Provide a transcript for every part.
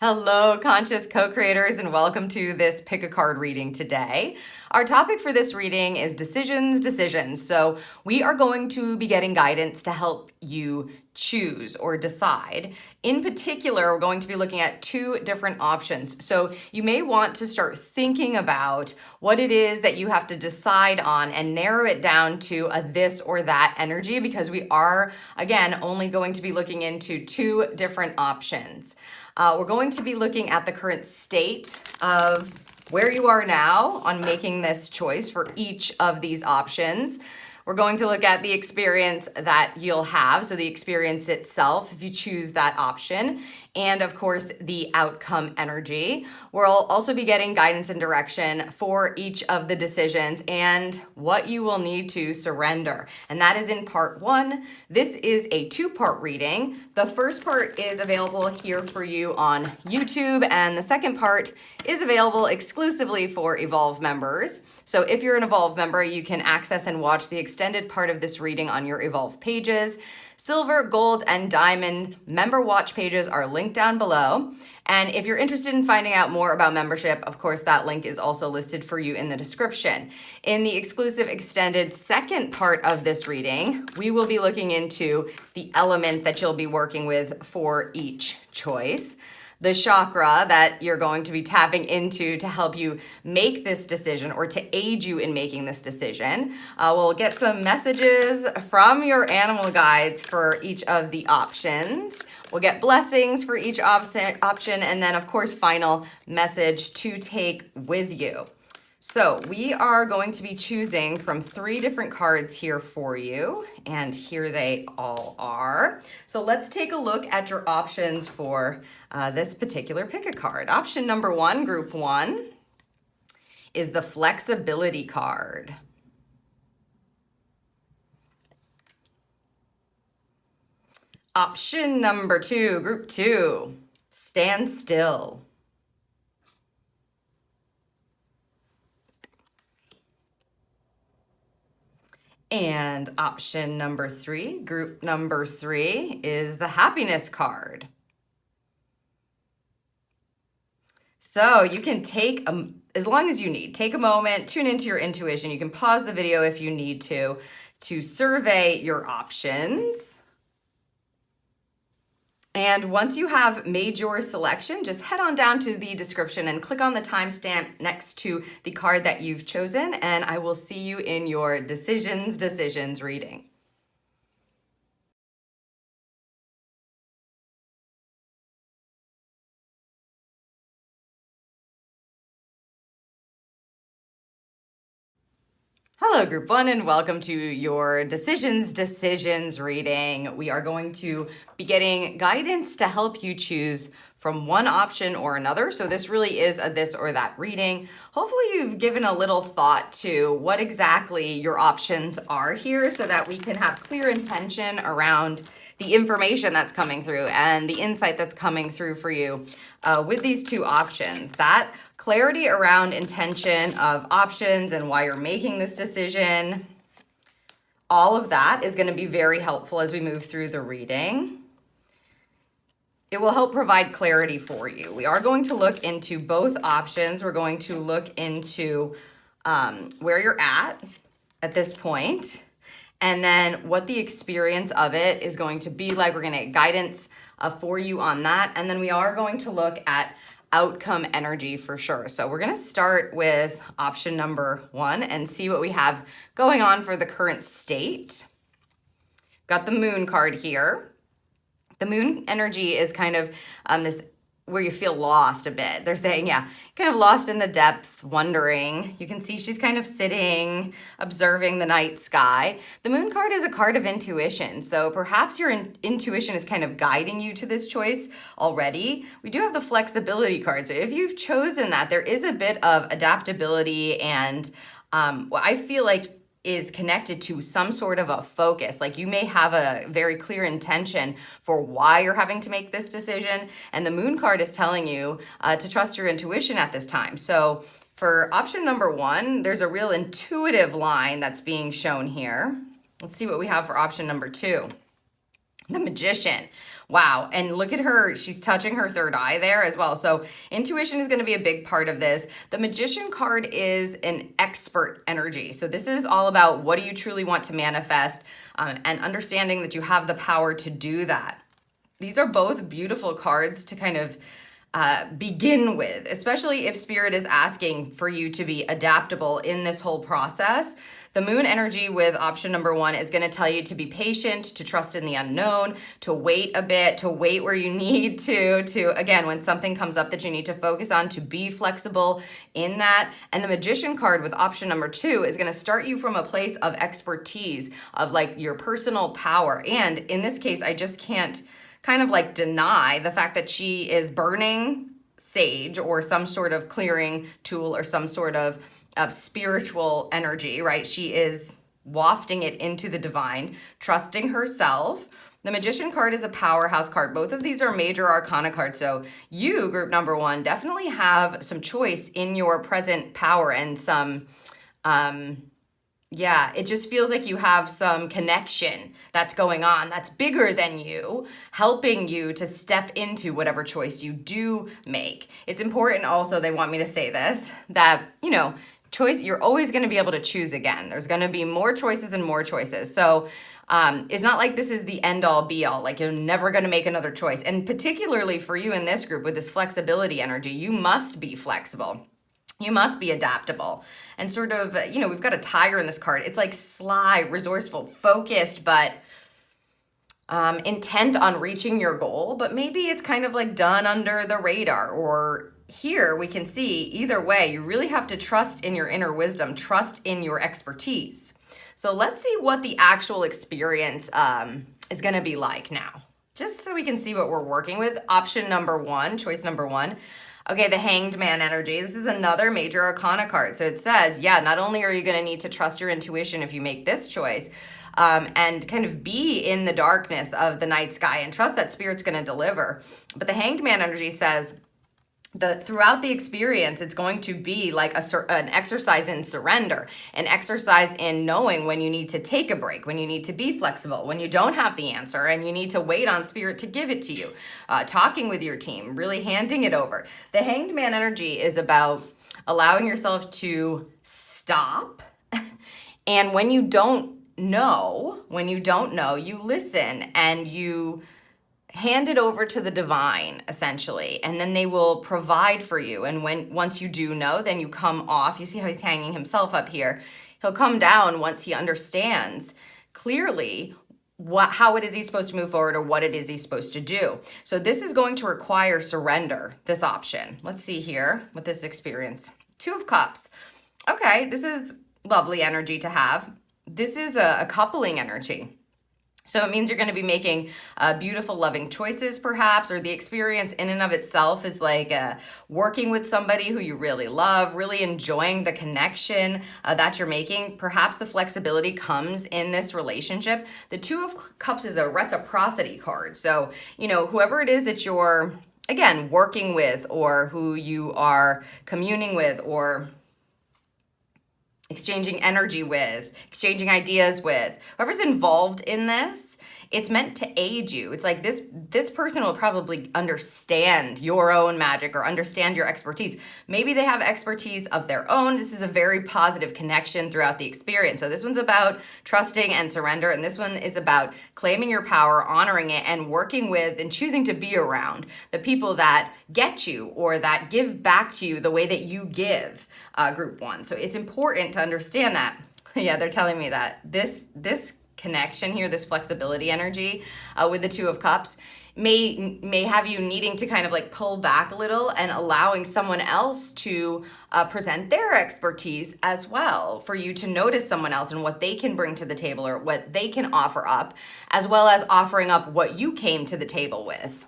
Hello, conscious co-creators, and welcome to this pick a card reading today. Our topic for this reading is decisions. So we are going to be getting guidance to help you choose or decide. In particular, we're going to be looking at two different options. So you may want to start thinking about what it is that you have to decide on and narrow it down to a this or that energy, because we are, again, only going to be looking into two different options. We're going to be looking at the current state of where you are now on making this choice for each of these options. We're going to look at the experience that you'll have, so the experience itself if you choose that option, and of course the outcome energy. We'll also be getting guidance and direction for each of the decisions and what you will need to surrender. And that is in part one. This is a two-part reading. The first part is available here for you on YouTube, and the second part is available exclusively for Evolve members. So if you're an Evolve member, you can access and watch the extended part of this reading on your Evolve pages. Silver, gold, and diamond member watch pages are linked down below. And if you're interested in finding out more about membership, of course, that link is also listed for you in the description. In the exclusive extended second part of this reading, we will be looking into the element that you'll be working with for each choice, the chakra that you're going to be tapping into to help you make this decision or to aid you in making this decision. We'll get some messages from your animal guides for each of the options. We'll get blessings for each option, and then, of course, final message to take with you. So we are going to be choosing from three different cards here for you, and here they all are. So let's take a look at your options for this particular pick a card. Option number one, group one, is the flexibility card. Option number two, group two, Standstill. And option number three, group number three, is the happiness card. So you can take, as long as you need, take a moment, tune into your intuition. You can pause the video if you need to survey your options. And once you have made your selection, just head on down to the description and click on the timestamp next to the card that you've chosen, and I will see you in your decisions reading. Hello, group one, and welcome to your decisions reading. We are going to be getting guidance to help you choose from one option or another. So this really is a this or that reading. Hopefully you've given a little thought to what exactly your options are here so that we can have clear intention around the information that's coming through and the insight that's coming through for you with these two options. That clarity around intention of options and why you're making this decision, all of that is going to be very helpful as we move through the reading. It will help provide clarity for you. We are going to look into both options. We're going to look into where you're at this point, and then what the experience of it is going to be like. We're going to get guidance for you on that. And then we are going to look at outcome energy for sure. So we're going to start with option number one and see what we have going on for the current state. Got the moon card here. The moon energy is kind of this where you feel lost a bit. They're saying, yeah, kind of lost in the depths, wondering. You can see she's kind of sitting, observing the night sky. The moon card is a card of intuition. So perhaps your intuition is kind of guiding you to this choice already. We do have the flexibility card. So if you've chosen that, there is a bit of adaptability and what I feel like is connected to some sort of a focus. Like you may have a very clear intention for why you're having to make this decision. And the moon card is telling you to trust your intuition at this time. So for option number one, there's a real intuitive line that's being shown here. Let's see what we have for option number two. The Magician. Wow. And look at her. She's touching her third eye there as well. So intuition is going to be a big part of this. The Magician card is an expert energy. So this is all about what do you truly want to manifest, and understanding that you have the power to do that. These are both beautiful cards to kind of begin with, especially if Spirit is asking for you to be adaptable in this whole process. The moon energy with option number 1 is going to tell you to be patient, to trust in the unknown, to wait a bit, to wait where you need to again, when something comes up that you need to focus on, to be flexible in that. And the Magician card with option number 2 is going to start you from a place of expertise, of like your personal power. And in this case, I just can't kind of like deny the fact that she is burning sage or some sort of clearing tool or some sort of spiritual energy, right? She is wafting it into the divine, trusting herself. The Magician card is a powerhouse card. Both of these are major arcana cards. So you, group number 1, definitely have some choice in your present power and some, it just feels like you have some connection that's going on that's bigger than you, helping you to step into whatever choice you do make. It's important also, they want me to say this, that, choice, you're always going to be able to choose again. There's going to be more choices and more choices. So it's not like this is the end all be all, like you're never going to make another choice. And particularly for you in this group with this flexibility energy, you must be flexible. You must be adaptable and sort of, we've got a tiger in this card. It's like sly, resourceful, focused, but intent on reaching your goal. But maybe it's kind of like done under the radar. Or here we can see either way, you really have to trust in your inner wisdom, trust in your expertise. So let's see what the actual experience is going to be like now, just so we can see what we're working with. Option number 1, choice number 1. Okay, the Hanged Man energy. This is another major arcana card. So it says, not only are you going to need to trust your intuition if you make this choice, and kind of be in the darkness of the night sky and trust that Spirit's going to deliver. But the Hanged Man energy says, throughout the experience, it's going to be like an exercise in surrender, an exercise in knowing when you need to take a break, when you need to be flexible, when you don't have the answer and you need to wait on Spirit to give it to you, talking with your team, really handing it over. The Hanged Man energy is about allowing yourself to stop. And when you don't know, you listen and you hand it over to the divine, essentially, and then they will provide for you. And once you do know, then you come off. You see how he's hanging himself up here. He'll come down once he understands clearly how it is he's supposed to move forward or what it is he's supposed to do. So this is going to require surrender, this option. Let's see here with this experience. 2 of Cups. Okay, this is lovely energy to have. This is a coupling energy. So it means you're going to be making beautiful, loving choices, perhaps, or the experience in and of itself is like working with somebody who you really love, really enjoying the connection that you're making. Perhaps the flexibility comes in this relationship. The 2 of Cups is a reciprocity card. So, whoever it is that you're, again, working with or who you are communing with or exchanging energy with, exchanging ideas with, whoever's involved in this, it's meant to aid you. It's like this person will probably understand your own magic or understand your expertise. Maybe they have expertise of their own. This is a very positive connection throughout the experience. So this one's about trusting and surrender, and this one is about claiming your power, honoring it, and working with and choosing to be around the people that get you or that give back to you the way that you give, group 1. So it's important to understand that. Yeah, they're telling me that this connection here, this flexibility energy with the 2 of Cups may have you needing to kind of like pull back a little and allowing someone else to present their expertise as well, for you to notice someone else and what they can bring to the table or what they can offer up, as well as offering up what you came to the table with.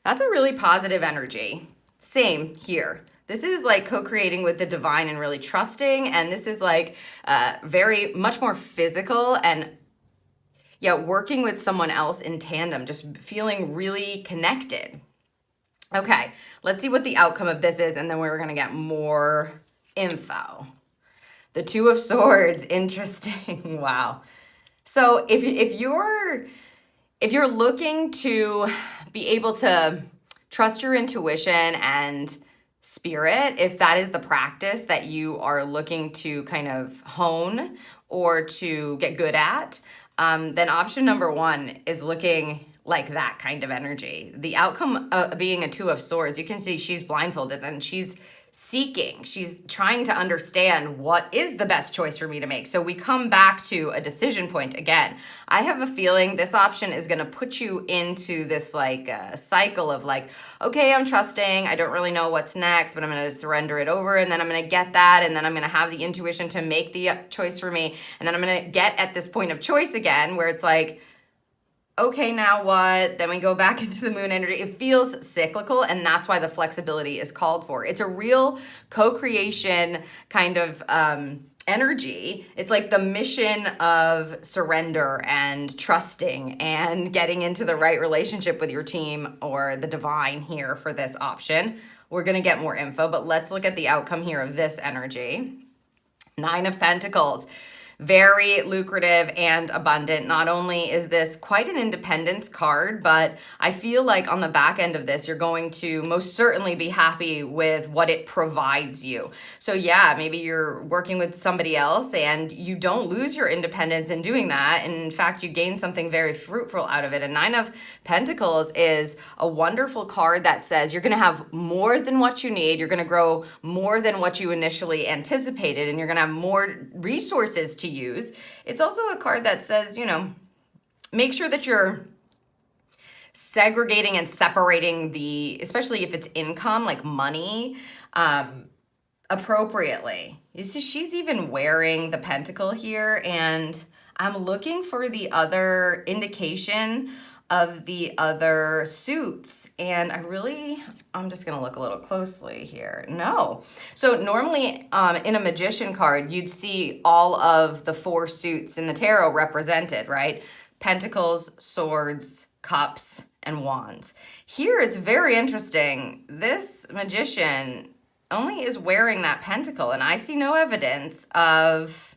That's a really positive energy. Same here. This is like co-creating with the divine and really trusting. And this is like very much more physical and working with someone else in tandem, just feeling really connected. Okay, let's see what the outcome of this is. And then we're going to get more info. The 2 of Swords, interesting. Wow. So if you're If you're looking to be able to trust your intuition and spirit, if that is the practice that you are looking to kind of hone or to get good at, then option number one is looking like that kind of energy. The outcome being a Two of Swords, you can see she's blindfolded and she's seeking. She's trying to understand what is the best choice for me to make. So we come back to a decision point again. I have a feeling this option is going to put you into this like cycle of like, okay, I'm trusting. I don't really know what's next, but I'm going to surrender it over. And then I'm going to get that. And then I'm going to have the intuition to make the choice for me. And then I'm going to get at this point of choice again, where it's like, okay, now what? Then we go back into the moon energy. It feels cyclical, and that's why the flexibility is called for. It's a real co-creation kind of energy. It's like the mission of surrender and trusting and getting into the right relationship with your team or the divine here for this option. We're going to get more info, but let's look at the outcome here of this energy. Nine of Pentacles. Very lucrative and abundant. Not only is this quite an independence card, but I feel like on the back end of this, you're going to most certainly be happy with what it provides you. So yeah, maybe you're working with somebody else and you don't lose your independence in doing that. And in fact, you gain something very fruitful out of it. And Nine of Pentacles is a wonderful card that says you're going to have more than what you need. You're going to grow more than what you initially anticipated, and you're going to have more resources to use. It's also a card that says, you know, make sure that you're segregating and separating the, especially if it's income, like money, appropriately. You see, she's even wearing the pentacle here, and I'm looking for the other indication of the other suits, and I'm just gonna look a little closely here. No. So normally in a magician card, you'd see all of the four suits in the tarot represented, right? Pentacles, swords, cups, and wands. Here it's very interesting. This magician only is wearing that pentacle, and I see no evidence of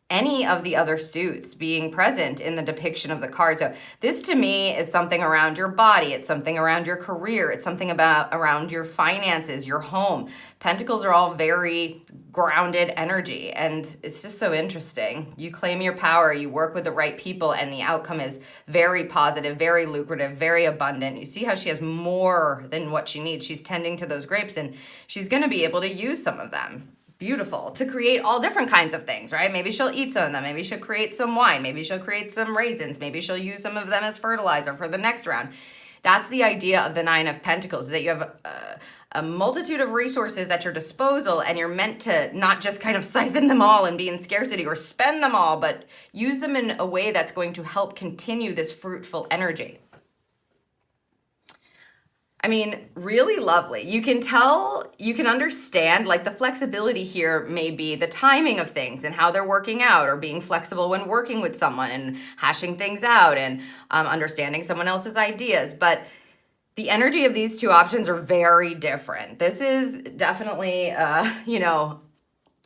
any of the other suits being present in the depiction of the card. So this to me is something around your body. It's something around your career. It's something around your finances, your home. Pentacles are all very grounded energy, and it's just so interesting. You claim your power, you work with the right people, and the outcome is very positive, very lucrative, very abundant. You see how she has more than what she needs. She's tending to those grapes, and she's going to be able to use some of them. Beautiful. To create all different kinds of things, right? Maybe she'll eat some of them. Maybe she'll create some wine. Maybe she'll create some raisins. Maybe she'll use some of them as fertilizer for the next round. That's the idea of the Nine of Pentacles, is that you have a multitude of resources at your disposal, and you're meant to not just kind of siphon them all and be in scarcity or spend them all, but use them in a way that's going to help continue this fruitful energy. I mean, really lovely. You can tell, you can understand, like the flexibility here may be the timing of things and how they're working out, or being flexible when working with someone and hashing things out and understanding someone else's ideas. But the energy of these two options are very different. This is definitely,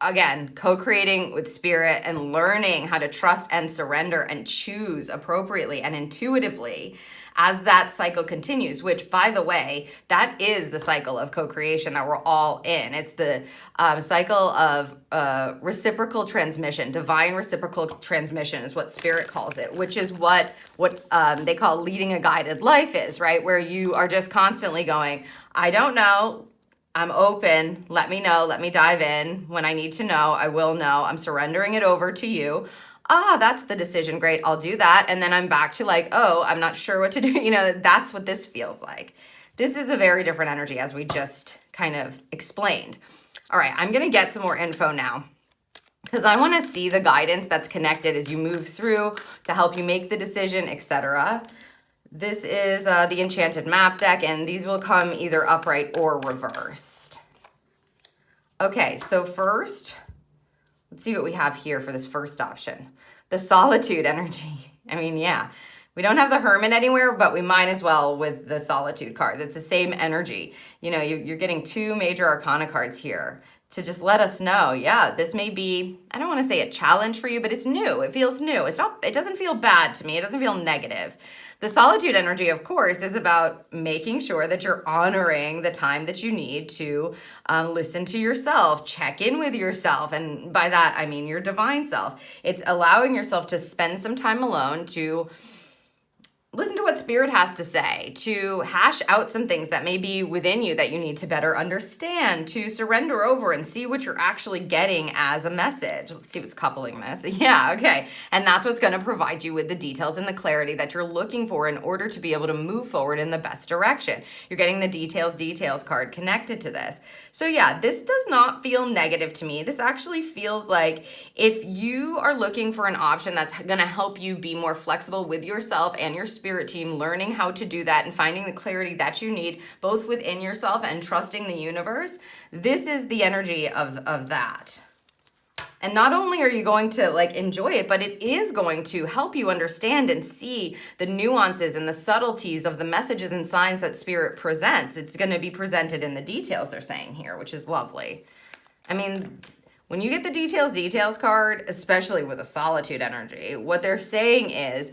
again, co-creating with spirit and learning how to trust and surrender and choose appropriately and intuitively as that cycle continues, which, by the way, that is the cycle of co-creation that we're all in. It's the cycle of reciprocal transmission. Divine reciprocal transmission is what spirit calls it, which is what they call leading a guided life is, right? Where you are just constantly going, I don't know, I'm open, let me know, let me dive in. When I need to know, I will know. I'm surrendering it over to you. That's the decision. Great, I'll do that. And then I'm back to like, oh, I'm not sure what to do. You know, that's what this feels like. This is a very different energy, as we just kind of explained. All right, I'm going to get some more info now, because I want to see the guidance that's connected as you move through to help you make the decision, etc. This is the Enchanted Map deck, and these will come either upright or reversed. Okay, so first, let's see what we have here for this first option. The Solitude energy. I mean, yeah, we don't have the Hermit anywhere, but we might as well with the Solitude card. It's the same energy. You know, you're getting two major arcana cards here. to just let us know, yeah, this may be, I don't want to say a challenge for you, but it's new. It feels new. It doesn't feel bad to me. It doesn't feel negative. The solitude energy, of course, is about making sure that you're honoring the time that you need to listen to yourself, check in with yourself. And by that, I mean your divine self. It's allowing yourself to spend some time alone to listen to what Spirit has to say, to hash out some things that may be within you that you need to better understand, to surrender over and see what you're actually getting as a message. Let's see what's coupling this. Yeah, okay. And that's what's going to provide you with the details and the clarity that you're looking for in order to be able to move forward in the best direction. You're getting the details card connected to this. So yeah, this does not feel negative to me. This actually feels like if you are looking for an option that's going to help you be more flexible with yourself and your spirit team, learning how to do that and finding the clarity that you need both within yourself and trusting the universe, this is the energy of that. And not only are you going to like enjoy it, but it is going to help you understand and see the nuances and the subtleties of the messages and signs that Spirit presents. It's going to be presented in the details, they're saying here, which is lovely. I mean, when you get the details card, especially with a solitude energy, what they're saying is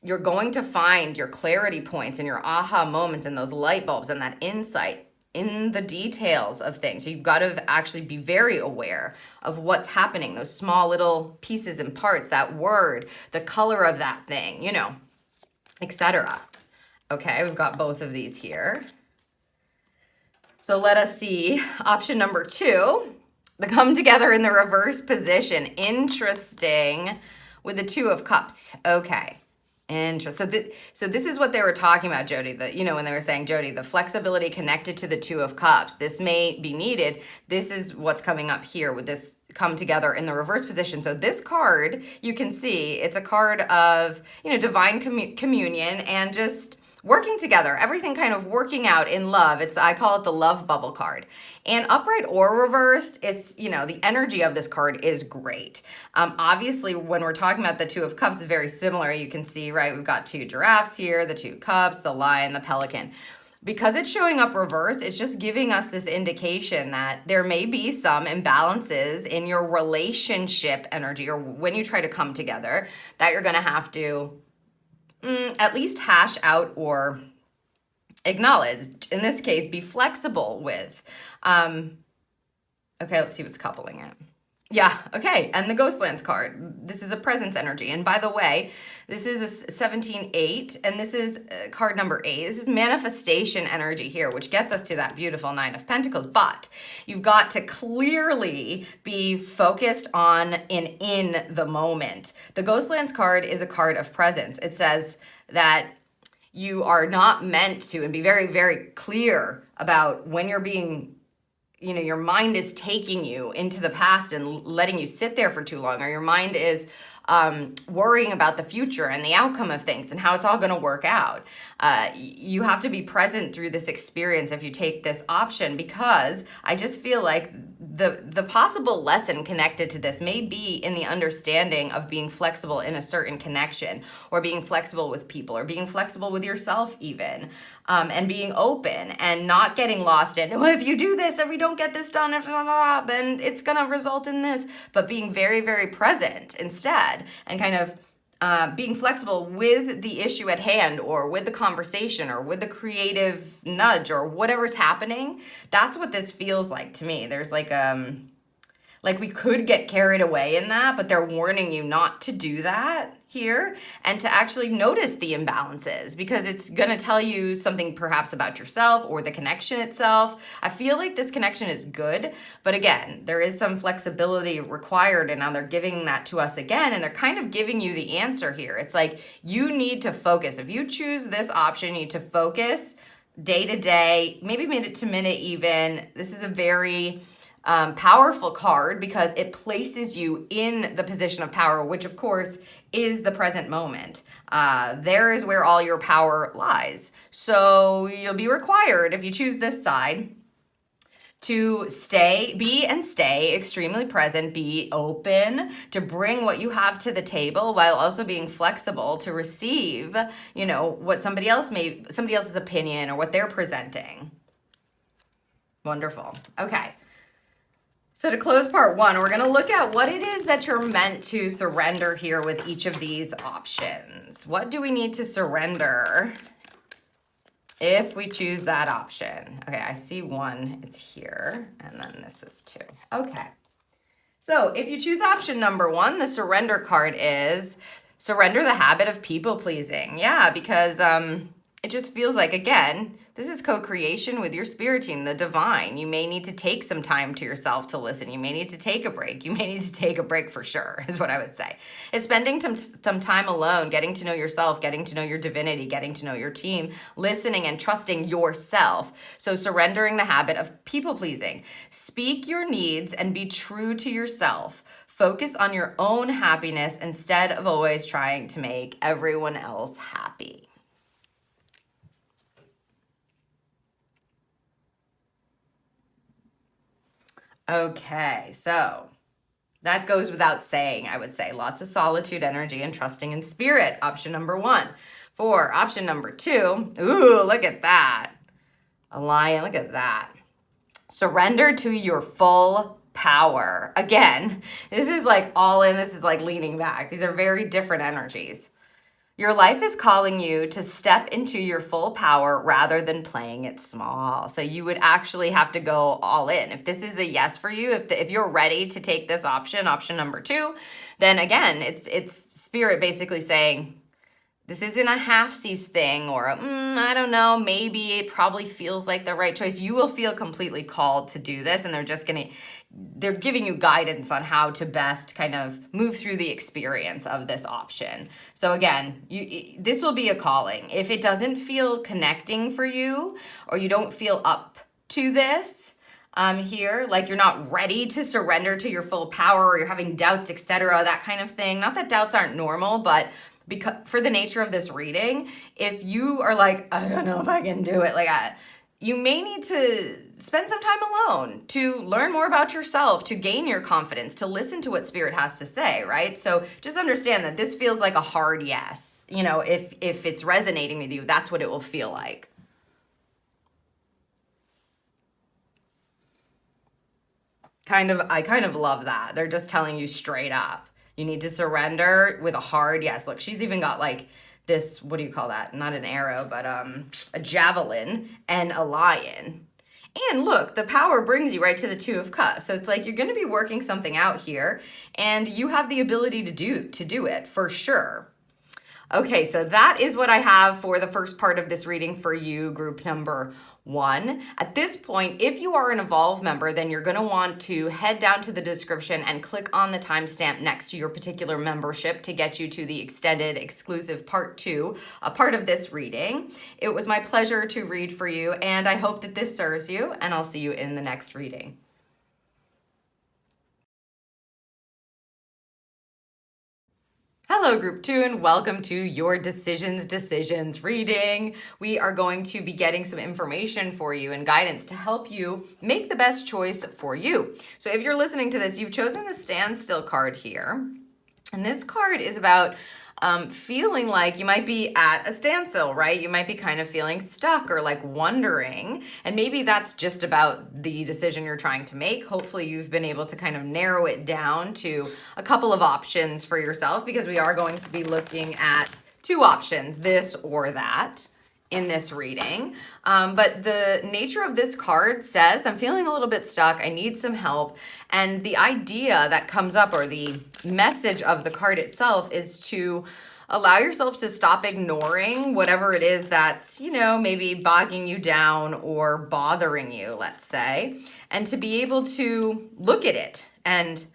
you're going to find your clarity points and your aha moments and those light bulbs and that insight in the details of things. So you've got to actually be very aware of what's happening, those small little pieces and parts, that word, the color of that thing, you know, etc. Okay, we've got both of these here. So let us see option number 2, the come together in the reverse position. Interesting with the 2 of Cups. Okay. Interesting. So this is what they were talking about, Jodie, when they were saying, Jodie, the flexibility connected to the 2 of Cups, this may be needed. This is what's coming up here with this come together in the reverse position. So this card, you can see, it's a card of, divine communion and just working together, everything kind of working out in love. I call it the love bubble card. And upright or reversed, it's, the energy of this card is great. Obviously, when we're talking about the 2 of Cups, it's very similar. You can see, right, we've got 2 giraffes here, the 2 cups, the lion, the pelican. Because it's showing up reversed, it's just giving us this indication that there may be some imbalances in your relationship energy, or when you try to come together, that you're going to have to at least hash out or acknowledge. In this case, be flexible with. Okay, let's see what's coupling it. Yeah, okay, and the Ghostlands card. This is a presence energy. And by the way, this is a 17-8, and this is card number 8. This is manifestation energy here, which gets us to that beautiful 9 of Pentacles. But you've got to clearly be focused on and in the moment. The Ghostlands card is a card of presence. It says that you are not meant to, and be very, very clear about when you're being, your mind is taking you into the past and letting you sit there for too long, or your mind is worrying about the future and the outcome of things and how it's all going to work out. You have to be present through this experience if you take this option, because I just feel like the possible lesson connected to this may be in the understanding of being flexible in a certain connection, or being flexible with people, or being flexible with yourself even, and being open and not getting lost in, well, if you do this, if we don't get this done, then it's going to result in this, but being very, very present instead, and kind of being flexible with the issue at hand, or with the conversation, or with the creative nudge, or whatever's happening. That's what this feels like to me. There's like we could get carried away in that, but they're warning you not to do that here, and to actually notice the imbalances, because it's going to tell you something perhaps about yourself or the connection itself. I feel like this connection is good, but again, there is some flexibility required, and now they're giving that to us again, and they're kind of giving you the answer here. It's like you need to focus. If you choose this option, you need to focus day to day, maybe minute to minute even. This is a very powerful card, because it places you in the position of power, which of course is the present moment. There is where all your power lies. So you'll be required, if you choose this side, to be extremely present, be open to bring what you have to the table, while also being flexible to receive, what somebody else's opinion, or what they're presenting. Wonderful. Okay. So to close part one, we're going to look at what it is that you're meant to surrender here with each of these options. What do we need to surrender if we choose that option? Okay, I see one. It's here. And then this is two. Okay. So if you choose option number one, the surrender card is surrender the habit of people pleasing. Yeah, because it just feels like, again, this is co-creation with your spirit team, the divine. You may need to take some time to yourself to listen. You may need to take a break. You may need to take a break for sure, is what I would say. It's spending some time alone, getting to know yourself, getting to know your divinity, getting to know your team, listening and trusting yourself. So surrendering the habit of people pleasing. Speak your needs and be true to yourself. Focus on your own happiness instead of always trying to make everyone else happy. Okay, so that goes without saying, I would say. Lots of solitude, energy, and trusting in spirit. Option number one. For option number two, ooh, look at that. A lion, look at that. Surrender to your full power. Again, this is like all in, this is like leaning back. These are very different energies. Your life is calling you to step into your full power rather than playing it small. So you would actually have to go all in. If this is a yes for you, if you're ready to take this option, option number two, then again, it's spirit basically saying, this isn't a half-seas thing or I don't know, maybe it probably feels like the right choice. You will feel completely called to do this, and they're giving you guidance on how to best kind of move through the experience of this option. So again, this will be a calling. If it doesn't feel connecting for you, or you don't feel up to this, here, like you're not ready to surrender to your full power, or you're having doubts, etc., that kind of thing. Not that doubts aren't normal, but because for the nature of this reading, if you are like, I don't know if I can do it, you may need to spend some time alone to learn more about yourself, to gain your confidence, to listen to what spirit has to say, right? So just understand that this feels like a hard yes. You know, if it's resonating with you, that's what it will feel like. I kind of love that. They're just telling you straight up. You need to surrender with a hard yes. Look, she's even got like this, what do you call that? Not an arrow, but a javelin and a lion. And look, the power brings you right to the Two of Cups. So it's like you're going to be working something out here, and you have the ability to do it for sure. Okay, so that is what I have for the first part of this reading for you, group number one. At this point, if you are an Evolve member, then you're going to want to head down to the description and click on the timestamp next to your particular membership to get you to the extended exclusive part two, a part of this reading. It was my pleasure to read for you, and I hope that this serves you, and I'll see you in the next reading. Hello, Group 2, and welcome to your Decisions reading. We are going to be getting some information for you and guidance to help you make the best choice for you. So if you're listening to this, you've chosen the Standstill card here. And this card is about feeling like you might be at a standstill, right? You might be kind of feeling stuck or like wondering, and maybe that's just about the decision you're trying to make. Hopefully you've been able to kind of narrow it down to a couple of options for yourself, because we are going to be looking at two options, this or that, in this reading. But the nature of this card says, I'm feeling a little bit stuck. I need some help. And the idea that comes up, or the message of the card itself, is to allow yourself to stop ignoring whatever it is that's, maybe bogging you down or bothering you, let's say, and to be able to look at it and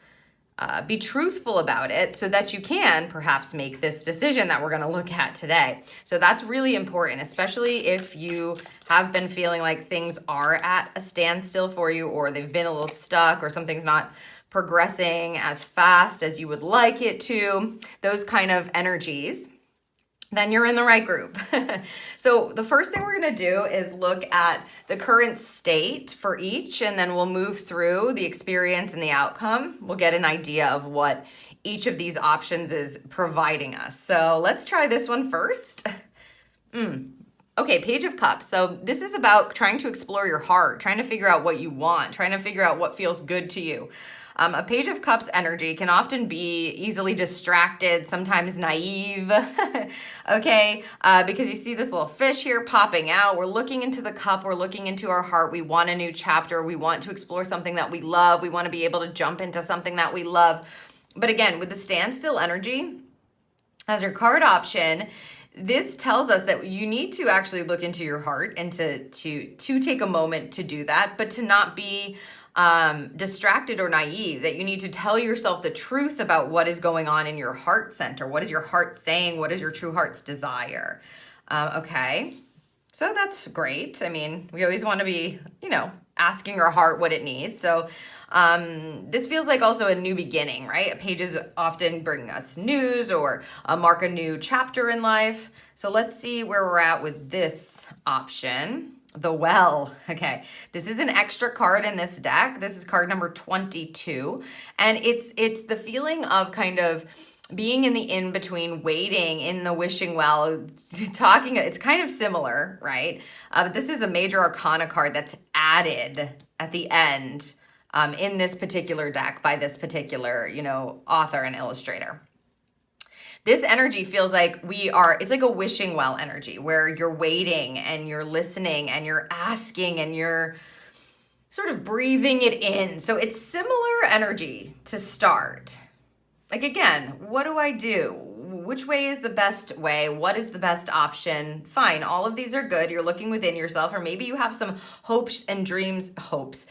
be truthful about it so that you can perhaps make this decision that we're going to look at today. So that's really important, especially if you have been feeling like things are at a standstill for you, or they've been a little stuck, or something's not progressing as fast as you would like it to, those kind of energies. Then you're in the right group. So the first thing we're going to do is look at the current state for each, and then we'll move through the experience and the outcome. We'll get an idea of what each of these options is providing us. So let's try this one first. Okay, Page of Cups. So this is about trying to explore your heart, trying to figure out what you want, trying to figure out what feels good to you. A Page of Cups energy can often be easily distracted, sometimes naive, okay? Because you see this little fish here popping out. We're looking into the cup, we're looking into our heart. We want a new chapter. We want to explore something that we love. We want to be able to jump into something that we love. But again, with the Standstill energy as your card option, this tells us that you need to actually look into your heart and to take a moment to do that, but to not be distracted or naive, that you need to tell yourself the truth about what is going on in your heart center. What is your heart saying? What is your true heart's desire? Okay, so that's great. I mean, we always want to be, asking our heart what it needs. So this feels like also a new beginning, right? Pages often bring us news or mark a new chapter in life. So let's see where we're at with this option. The Well. Okay, this is an extra card in this deck. This is card number 22. And it's the feeling of kind of being in the in-between, waiting in the wishing well, talking, it's kind of similar, right? But this is a major arcana card that's added at the end in this particular deck by this particular, author and illustrator. This energy feels like it's like a wishing well energy where you're waiting and you're listening and you're asking and you're sort of breathing it in. So it's similar energy to start. Like, again, what do I do? Which way is the best way? What is the best option? Fine, all of these are good. You're looking within yourself, or maybe you have some hopes and dreams that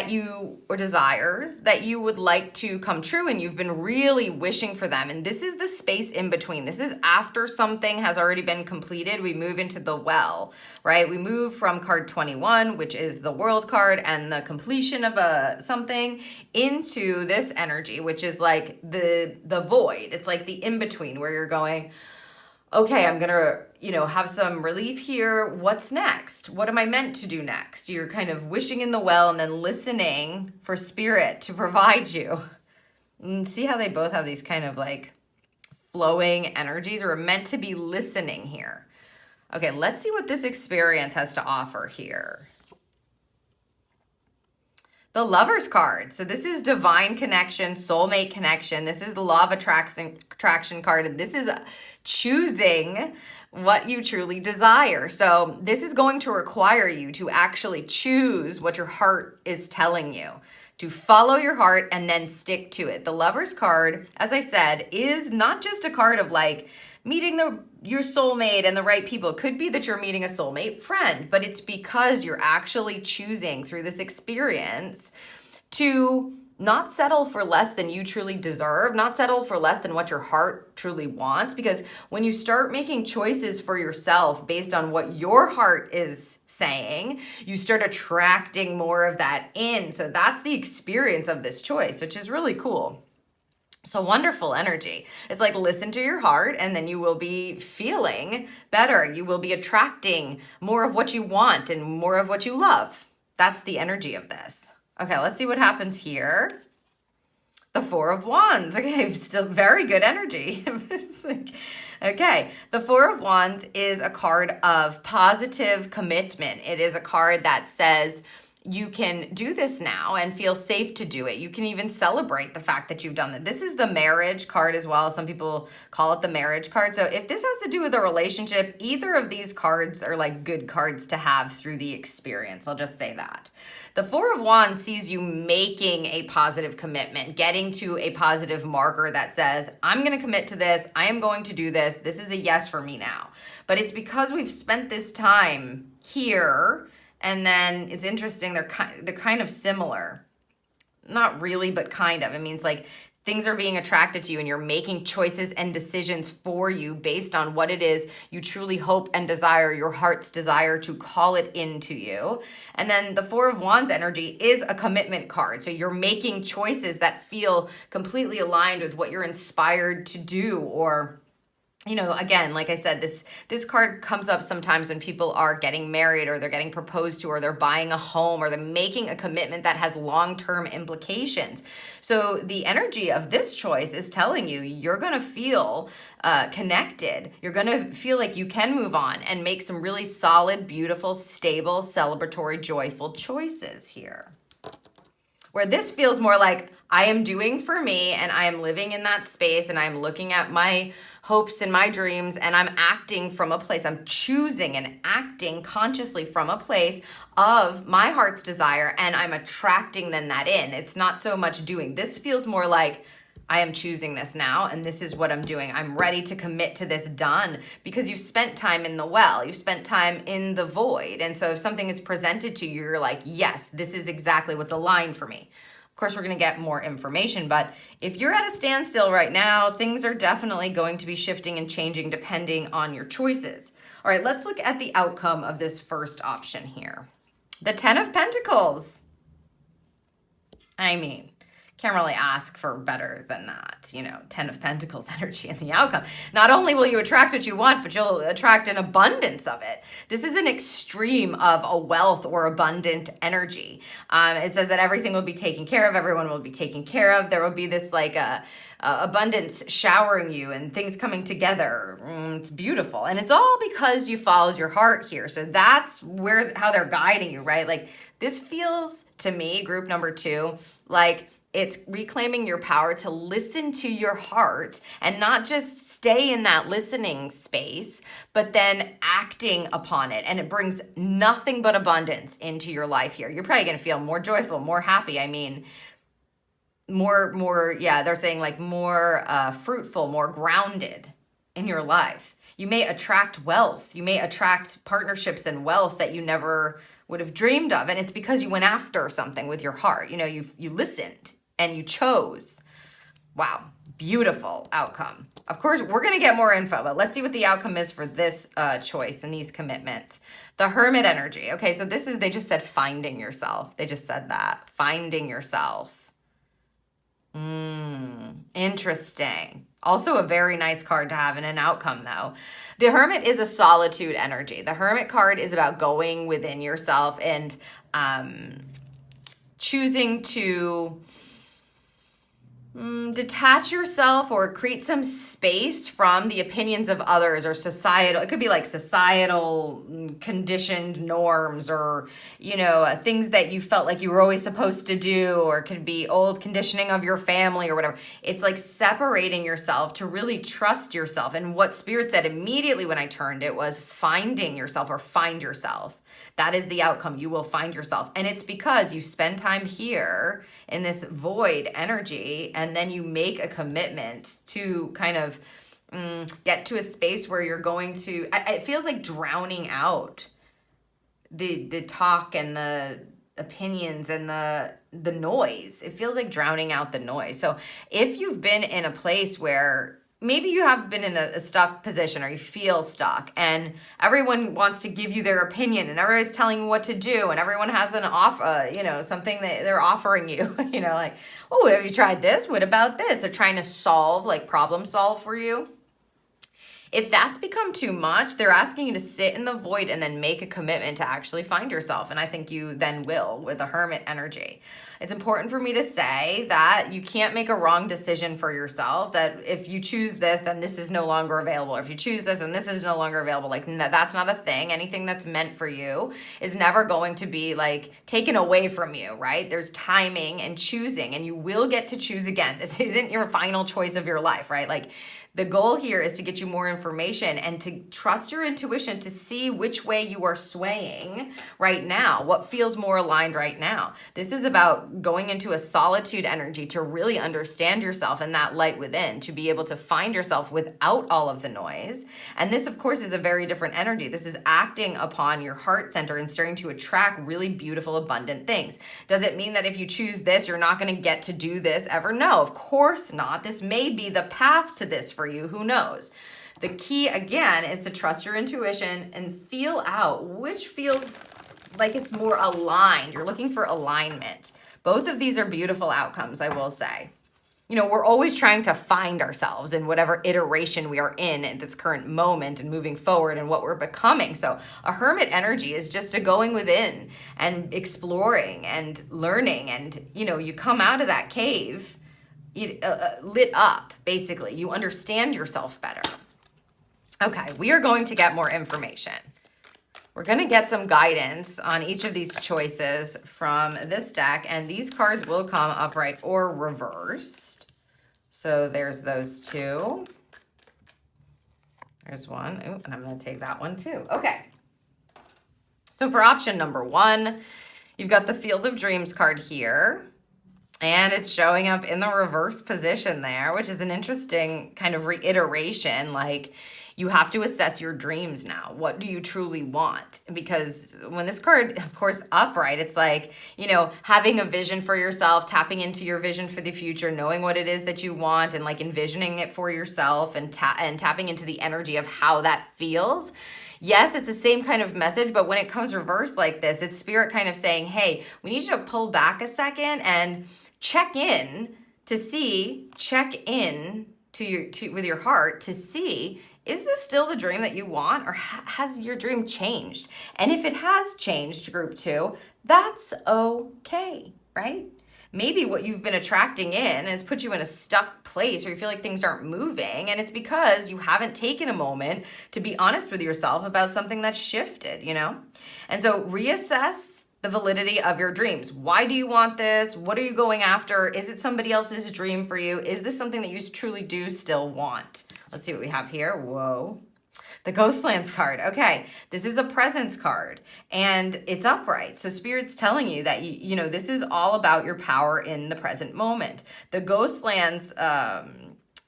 you, or desires that you would like to come true, and you've been really wishing for them. And this is the space in between. This is after something has already been completed. We move into the well, right? We move from card 21, which is the world card and the completion of something, into this energy, which is like the void. It's like the in-between where you're going, okay, I'm gonna, have some relief here. What's next? What am I meant to do next? You're kind of wishing in the well and then listening for spirit to provide you. And see how they both have these kind of like flowing energies. We're meant to be listening here. Okay, let's see what this experience has to offer here. The Lover's card. So this is divine connection, soulmate connection. This is the law of attraction card. And this is choosing what you truly desire. So this is going to require you to actually choose what your heart is telling you, to follow your heart and then stick to it. The Lover's card, as I said, is not just a card of like meeting your soulmate and the right people. It could be that you're meeting a soulmate friend, but it's because you're actually choosing through this experience to not settle for less than you truly deserve, not settle for less than what your heart truly wants. Because when you start making choices for yourself based on what your heart is saying, you start attracting more of that in. So that's the experience of this choice, which is really cool. So wonderful energy. It's like listen to your heart and then you will be feeling better. You will be attracting more of what you want and more of what you love. That's the energy of this. Okay, let's see what happens here. The Four of Wands. Okay, still very good energy. Okay, the Four of Wands is a card of positive commitment. It is a card that says, you can do this now and feel safe to do it. You can even celebrate the fact that you've done it. This is the marriage card as well. Some people call it the marriage card. So if this has to do with a relationship, either of these cards are like good cards to have through the experience. I'll just say that. The Four of Wands sees you making a positive commitment, getting to a positive marker that says, I'm going to commit to this. I am going to do this. This is a yes for me now. But it's because we've spent this time here. And then it's interesting, they're kind of similar. Not really, but kind of. It means like things are being attracted to you and you're making choices and decisions for you based on what it is you truly hope and desire, your heart's desire to call it into you. And then the Four of Wands energy is a commitment card. So you're making choices that feel completely aligned with what you're inspired to do or you know, again, like I said, this card comes up sometimes when people are getting married, or they're getting proposed to, or they're buying a home, or they're making a commitment that has long-term implications. So the energy of this choice is telling you you're going to feel connected. You're going to feel like you can move on and make some really solid, beautiful, stable, celebratory, joyful choices here. Where this feels more like I am doing for me, and I am living in that space, and I'm looking at my hopes and my dreams, and I'm acting from a place. I'm choosing and acting consciously from a place of my heart's desire, and I'm attracting then that in. It's not so much doing. This feels more like I am choosing this now, and this is what I'm doing. I'm ready to commit to this, done, because you've spent time in the well. You've spent time in the void. And so if something is presented to you, you're like, yes, this is exactly what's aligned for me. Of course, we're going to get more information, but if you're at a standstill right now, things are definitely going to be shifting and changing depending on your choices. All right, let's look at the outcome of this first option here. The 10 of Pentacles. I mean, can't really ask for better than that, you know, 10 of Pentacles energy and the outcome. Not only will you attract what you want, but you'll attract an abundance of it. This is an extreme of a wealth or abundant energy. It says that everything will be taken care of. Everyone will be taken care of. There will be this like abundance showering you and things coming together. It's beautiful. And it's all because you followed your heart here. So that's how they're guiding you, right? Like this feels to me, group number 2, like it's reclaiming your power to listen to your heart and not just stay in that listening space, but then acting upon it. And it brings nothing but abundance into your life here. You're probably going to feel more joyful, more happy. I mean, they're saying like more fruitful, more grounded in your life. You may attract wealth. You may attract partnerships and wealth that you never would have dreamed of. And it's because you went after something with your heart. You know, you listened and you chose. Wow, beautiful outcome. Of course, we're going to get more info, but let's see what the outcome is for this choice and these commitments. The Hermit energy. Okay, so they just said finding yourself. They just said that. Finding yourself. Interesting. Also a very nice card to have in an outcome, though. The Hermit is a solitude energy. The Hermit card is about going within yourself and choosing to detach yourself or create some space from the opinions of others or societal. It could be like societal conditioned norms or, you know, things that you felt like you were always supposed to do, or it could be old conditioning of your family or whatever. It's like separating yourself to really trust yourself. And what Spirit said immediately when I turned it was finding yourself or find yourself. That is the outcome. You will find yourself. And it's because you spend time here in this void energy, and then you make a commitment to kind of get to a space where you're going to, it feels like drowning out the talk and the opinions and the noise. It feels like drowning out the noise. So if you've been in a place where maybe you have been in a stuck position, or you feel stuck, and everyone wants to give you their opinion, and everybody's telling you what to do, and everyone has an offer, something that they're offering you, like, oh, have you tried this? What about this? They're trying to problem solve for you. If that's become too much, they're asking you to sit in the void and then make a commitment to actually find yourself. And I think you then will with the Hermit energy. It's important for me to say that you can't make a wrong decision for yourself, that if you choose this, then this is no longer available. If you choose this and this is no longer available, like that's not a thing. Anything that's meant for you is never going to be like taken away from you, right? There's timing and choosing, and you will get to choose again. This isn't your final choice of your life, right? Like, the goal here is to get you more information and to trust your intuition to see which way you are swaying right now, what feels more aligned right now. This is about going into a solitude energy to really understand yourself and that light within, to be able to find yourself without all of the noise. And this, of course, is a very different energy. This is acting upon your heart center and starting to attract really beautiful, abundant things. Does it mean that if you choose this, you're not going to get to do this ever? No, of course not. This may be the path to this for you. Who knows? The key, again, is to trust your intuition and feel out which feels like it's more aligned. You're looking for alignment. Both of these are beautiful outcomes, I will say. we're always trying to find ourselves in whatever iteration we are in at this current moment and moving forward and what we're becoming. So a hermit energy is just a going within and exploring and learning. And, you come out of that cave lit up, basically. You understand yourself better. Okay, we are going to get more information. We're going to get some guidance on each of these choices from this deck, and these cards will come upright or reversed. So there's those two. There's one. Ooh, and I'm going to take that one too. Okay. So for option number 1, you've got the Field of Dreams card here, and it's showing up in the reverse position there, which is an interesting kind of reiteration, like, you have to assess your dreams now. What do you truly want? Because when this card, of course, upright, it's like, having a vision for yourself, tapping into your vision for the future, knowing what it is that you want and like envisioning it for yourself and tapping into the energy of how that feels. Yes, it's the same kind of message, but when it comes reversed like this, it's spirit kind of saying, hey, we need you to pull back a second and check in with your heart to see, is this still the dream that you want, or has your dream changed? And if it has changed, group 2, that's okay, right? Maybe what you've been attracting in has put you in a stuck place where you feel like things aren't moving, and it's because you haven't taken a moment to be honest with yourself about something that's shifted, And so reassess the validity of your dreams. Why do you want this? What are you going after? Is it somebody else's dream for you? Is this something that you truly do still want? Let's see what we have here. Whoa. The Ghostlands card. Okay, this is a presence card, and it's upright. So Spirit's telling you that, this is all about your power in the present moment. The Ghostlands,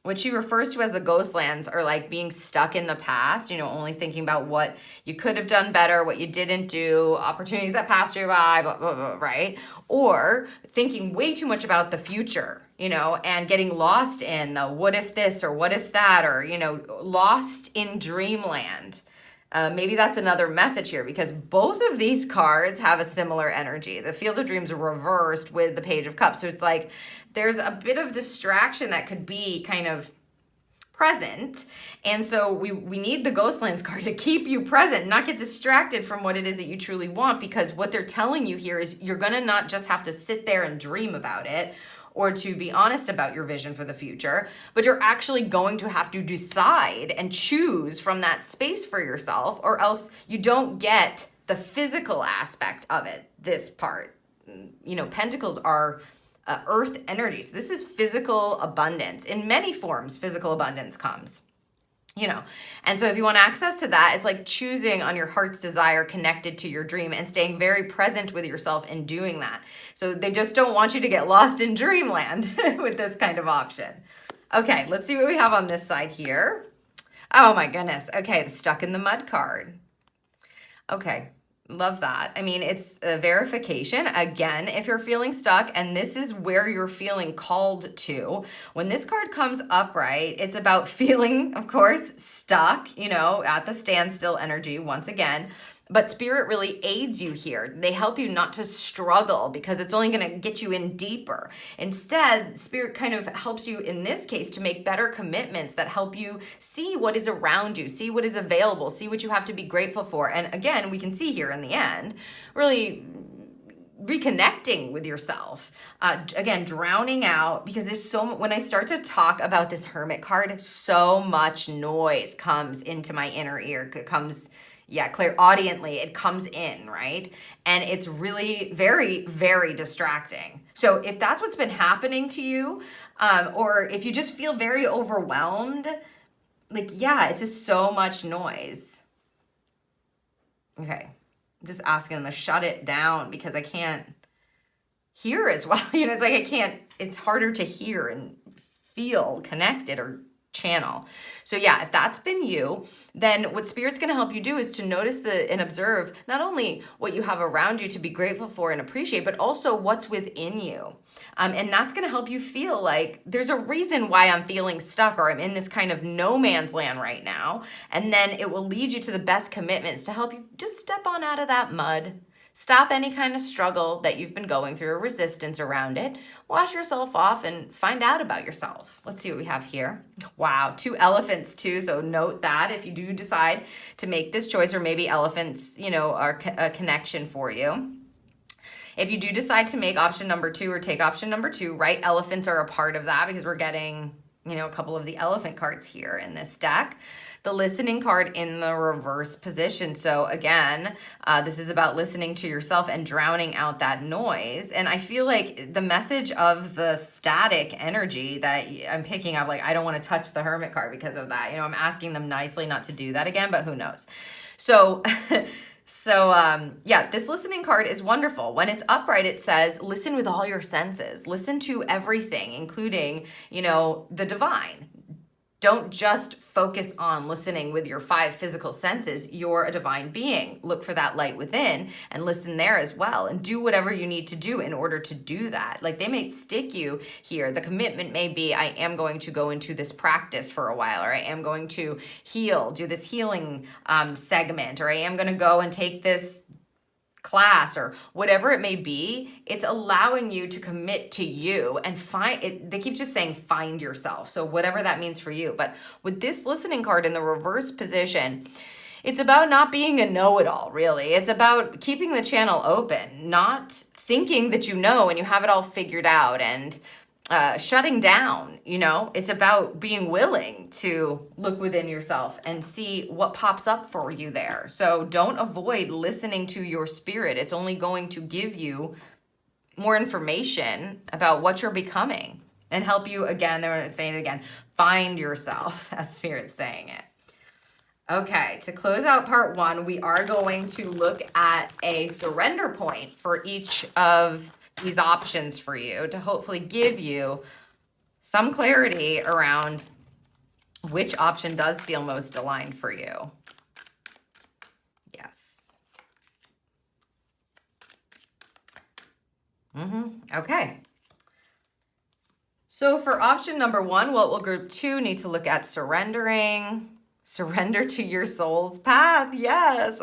what she refers to as the Ghostlands are like being stuck in the past, only thinking about what you could have done better, what you didn't do, opportunities that passed you by, blah, blah, blah, right? Or thinking way too much about the future, and getting lost in the what if this or what if that, or, lost in dreamland. Maybe that's another message here, because both of these cards have a similar energy. The Field of Dreams are reversed with the Page of Cups. So it's like there's a bit of distraction that could be kind of present. And so we need the Ghostlands card to keep you present, not get distracted from what it is that you truly want, because what they're telling you here is you're going to not just have to sit there and dream about it, or to be honest about your vision for the future, but you're actually going to have to decide and choose from that space for yourself, or else you don't get the physical aspect of it, this part. Pentacles are earth energy. So this is physical abundance. In many forms, physical abundance comes. And so if you want access to that, it's like choosing on your heart's desire connected to your dream and staying very present with yourself in doing that. So they just don't want you to get lost in dreamland with this kind of option. Okay, let's see what we have on this side here. Oh my goodness. Okay, the Stuck in the Mud card. Okay. Love that. I mean, it's a verification. Again, if you're feeling stuck, and this is where you're feeling called to, when this card comes upright, it's about feeling, of course, stuck, at the standstill energy once again. But Spirit really aids you here. They help you not to struggle, because it's only going to get you in deeper. Instead, Spirit kind of helps you in this case to make better commitments that help you see what is around you, see what is available, see what you have to be grateful for. And again, we can see here in the end, really reconnecting with yourself. Again, drowning out, because there's when I start to talk about this Hermit card, so much noise comes into my inner ear. It comes clairaudiently, it comes in, right? And it's really very, very distracting. So if that's what's been happening to you, or if you just feel very overwhelmed, it's just so much noise. Okay, I'm just asking them to shut it down, because I can't hear as well. It's like it's harder to hear and feel connected or channel. So if that's been you, then what Spirit's going to help you do is to notice and observe not only what you have around you to be grateful for and appreciate, but also what's within you. And that's going to help you feel like there's a reason why I'm feeling stuck, or I'm in this kind of no man's land right now. And then it will lead you to the best commitments to help you just step on out of that mud, Stop any kind of struggle that you've been going through or resistance around it. Wash yourself off and find out about yourself. Let's see what we have here. Wow, 2 elephants too. So note that if you do decide to make this choice, or maybe elephants, are a connection for you. If you do decide to make option number 2 or take option number 2, right? Elephants are a part of that because we're getting, a couple of the elephant cards here in this deck. The listening card in the reverse position. So again, this is about listening to yourself and drowning out that noise. And I feel like the message of the static energy that I'm picking up, like I don't want to touch the Hermit card because of that. I'm asking them nicely not to do that again, but who knows? So this listening card is wonderful. When it's upright, it says, listen with all your senses. Listen to everything, including, the divine. Don't just focus on listening with your 5 physical senses. You're a divine being. Look for that light within and listen there as well, and do whatever you need to do in order to do that. Like they may stick you here. The commitment may be, I am going to go into this practice for a while, or I am going to do this healing segment, or I am going to go and take this class, or whatever it may be. It's allowing you to commit to you and find it. They keep just saying find yourself, so whatever that means for you. But with this listening card in the reverse position, it's about not being a know-it-all, really. It's about keeping the channel open, not thinking that and you have it all figured out, and shutting down. It's about being willing to look within yourself and see what pops up for you there. So don't avoid listening to your spirit. It's only going to give you more information about what you're becoming and help you, again, they're saying it again, find yourself, as Spirit's saying it. Okay, to close out part 1, we are going to look at a surrender point for each of these options for you to hopefully give you some clarity around which option does feel most aligned for you. Yes. Okay. So for option number 1, what will group 2 need to look at? Surrender to your soul's path. Yes.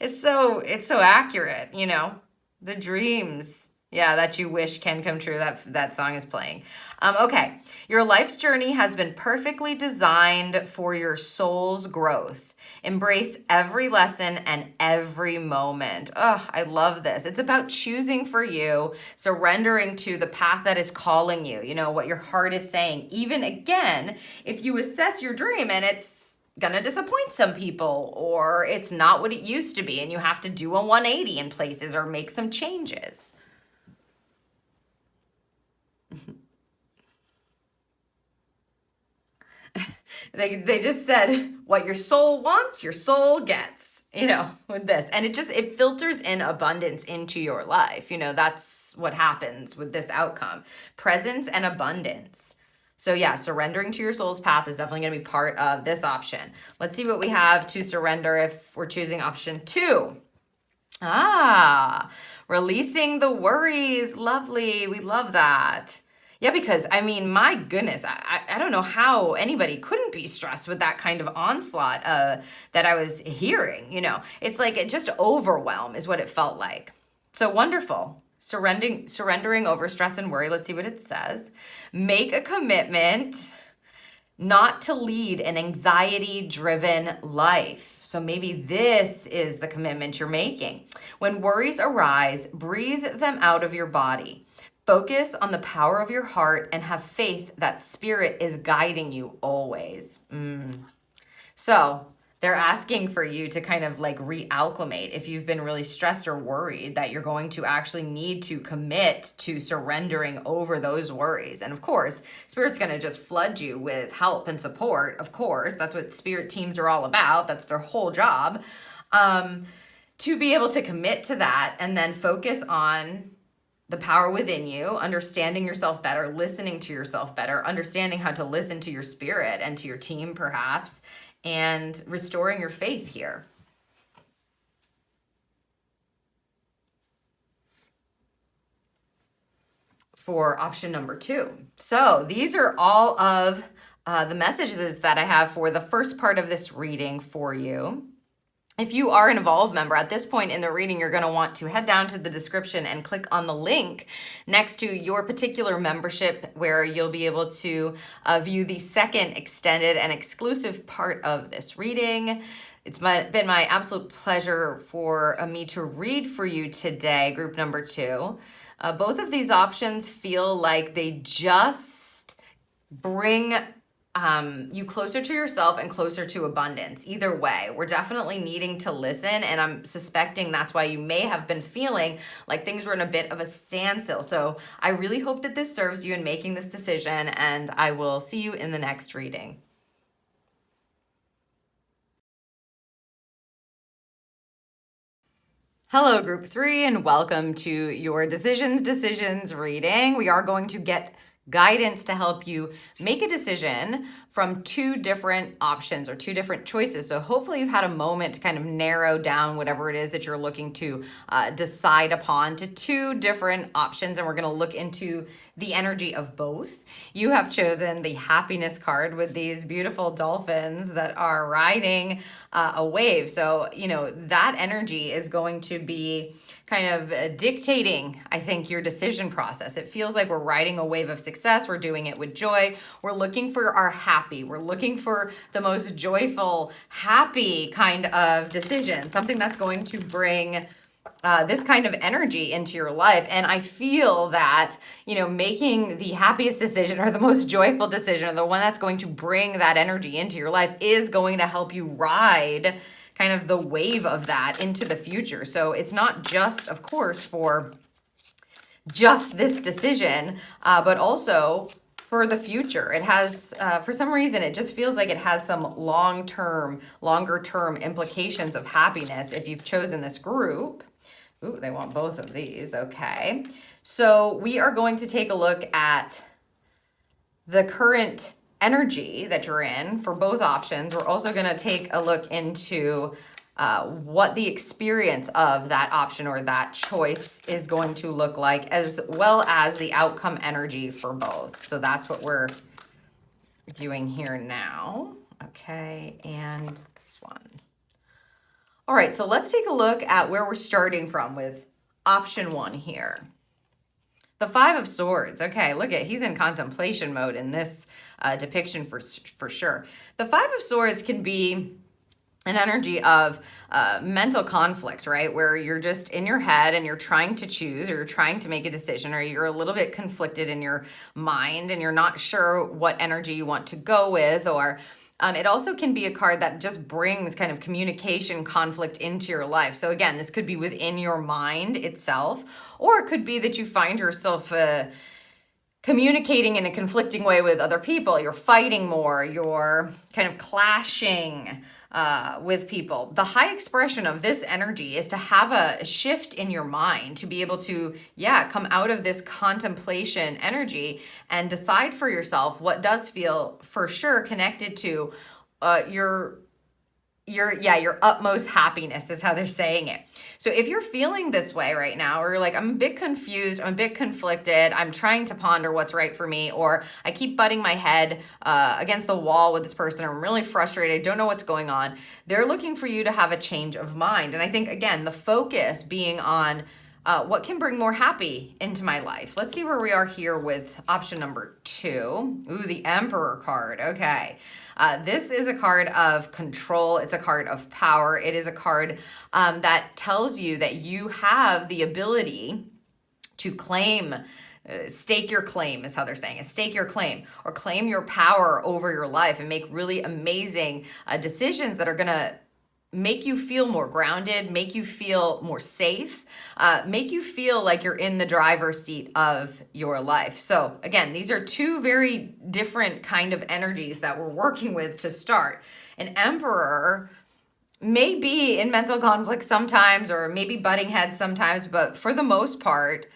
It's so accurate, the dreams. Yeah, that you wish can come true. That song is playing. Okay, your life's journey has been perfectly designed for your soul's growth. Embrace every lesson and every moment. Oh, I love this. It's about choosing for you, surrendering to the path that is calling you, what your heart is saying. Even again, if you assess your dream and it's gonna disappoint some people, or it's not what it used to be and you have to do a 180 in places or make some changes. They just said what your soul wants, your soul gets, with this. And it filters in abundance into your life. That's what happens with this outcome. Presence and abundance. So yeah, surrendering to your soul's path is definitely going to be part of this option. Let's see what we have to surrender if we're choosing option 2. Releasing the worries. Lovely. We love that. Yeah, because my goodness, I don't know how anybody couldn't be stressed with that kind of onslaught that I was hearing. It's like it just overwhelm is what it felt like. So wonderful. Surrendering over stress and worry. Let's see what it says. Make a commitment not to lead an anxiety-driven life. So maybe this is the commitment you're making. When worries arise, breathe them out of your body. Focus on the power of your heart and have faith that Spirit is guiding you always. So they're asking for you to kind of like reacclimate if you've been really stressed or worried that you're going to actually need to commit to surrendering over those worries. And of course, Spirit's going to just flood you with help and support. Of course, that's what Spirit teams are all about. That's their whole job. To be able to commit to that and then focus on the power within you, understanding yourself better, listening to yourself better, understanding how to listen to your spirit and to your team perhaps, and restoring your faith here. For option number 2. So these are all of the messages that I have for the first part of this reading for you. If you are an Evolve member, at this point in the reading, you're going to want to head down to the description and click on the link next to your particular membership, where you'll be able to view the second extended and exclusive part of this reading. It's been my absolute pleasure for me to read for you today, group number 2. Both of these options feel like they just bring you closer to yourself and closer to abundance. Either way, we're definitely needing to listen, and I'm suspecting that's why you may have been feeling like things were in a bit of a standstill. So I really hope that this serves you in making this decision, and I will see you in the next reading. Hello, group 3, and welcome to your Decisions reading. We are going to get guidance to help you make a decision from 2 different options or 2 different choices. So hopefully you've had a moment to kind of narrow down whatever it is that you're looking to decide upon to 2 different options, and we're going to look into the energy of both. You have chosen the happiness card with these beautiful dolphins that are riding a wave. So, that energy is going to be kind of dictating, I think, your decision process. It feels like we're riding a wave of success. We're doing it with joy. We're looking for our happy. We're looking for the most joyful, happy kind of decision, something that's going to bring this kind of energy into your life. And I feel that, making the happiest decision or the most joyful decision, or the one that's going to bring that energy into your life, is going to help you ride kind of the wave of that into the future. So it's not just, of course, for just this decision, but also for the future. It has, for some reason, it just feels like it has some longer term implications of happiness if you've chosen this group. Ooh, they want both of these. Okay. So we are going to take a look at the current energy that you're in for both options. We're also going to take a look into what the experience of that option or that choice is going to look like, as well as the outcome energy for both. So that's what we're doing here now. Okay, and this one. All right, so let's take a look at where we're starting from with option 1 here. The 5 of Swords. Okay, look at, he's in contemplation mode in this depiction for sure. The 5 of Swords can be an energy of mental conflict, right? Where you're just in your head and you're trying to choose, or you're trying to make a decision, or you're a little bit conflicted in your mind and you're not sure what energy you want to go with, or it also can be a card that just brings kind of communication conflict into your life. So again, this could be within your mind itself, or it could be that you find yourself communicating in a conflicting way with other people. You're fighting more, you're kind of clashing with people. The high expression of this energy is to have a shift in your mind, to be able to, come out of this contemplation energy and decide for yourself what does feel for sure connected to your utmost happiness, is how they're saying it. So if you're feeling this way right now, or you're like, I'm a bit confused, I'm a bit conflicted, I'm trying to ponder what's right for me, or I keep butting my head against the wall with this person, or I'm really frustrated, don't know what's going on, they're looking for you to have a change of mind. And I think, again, the focus being on what can bring more happy into my life. Let's see where we are here with option number 2. Ooh, the Emperor card. Okay. This is a card of control. It's a card of power. It is a card that tells you that you have the ability to claim, stake your claim is how they're saying it. Stake your claim, or claim your power over your life and make really amazing decisions that are going to make you feel more grounded, make you feel more safe, make you feel like you're in the driver's seat of your life. So again, these are 2 very different kind of energies that we're working with to start. An Emperor may be in mental conflict sometimes, or maybe butting heads sometimes, but for the most part,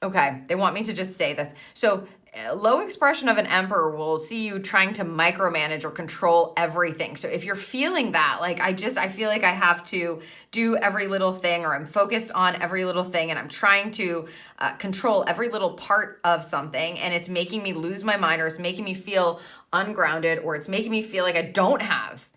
okay, they want me to just say this. So low expression of an Emperor will see you trying to micromanage or control everything. So if you're feeling that, like, I feel like I have to do every little thing, or I'm focused on every little thing, and I'm trying to control every little part of something, and it's making me lose my mind, or it's making me feel ungrounded, or it's making me feel like I don't have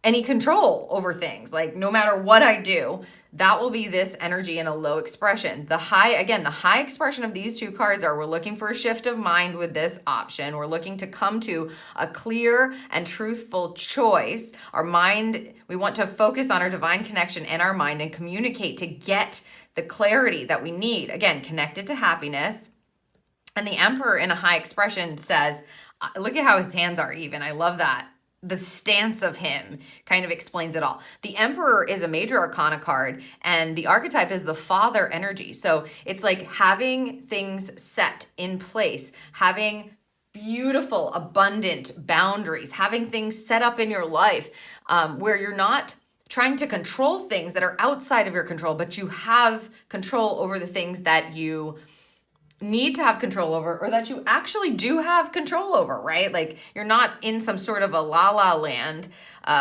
any control over things. Like no matter what I do, that will be this energy in a low expression. The high expression of these two cards are we're looking for a shift of mind with this option. We're looking to come to a clear and truthful choice. Our mind, we want to focus on our divine connection in our mind and communicate to get the clarity that we need. Again, connected to happiness. And the Emperor in a high expression says, look at how his hands are even. I love that. The stance of him kind of explains it all. The Emperor is a major arcana card, and the archetype is the father energy. So it's like having things set in place, having beautiful, abundant boundaries, having things set up in your life where you're not trying to control things that are outside of your control, but you have control over the things that you need to have control over, or that you actually do have control over, right? Like you're not in some sort of a la land,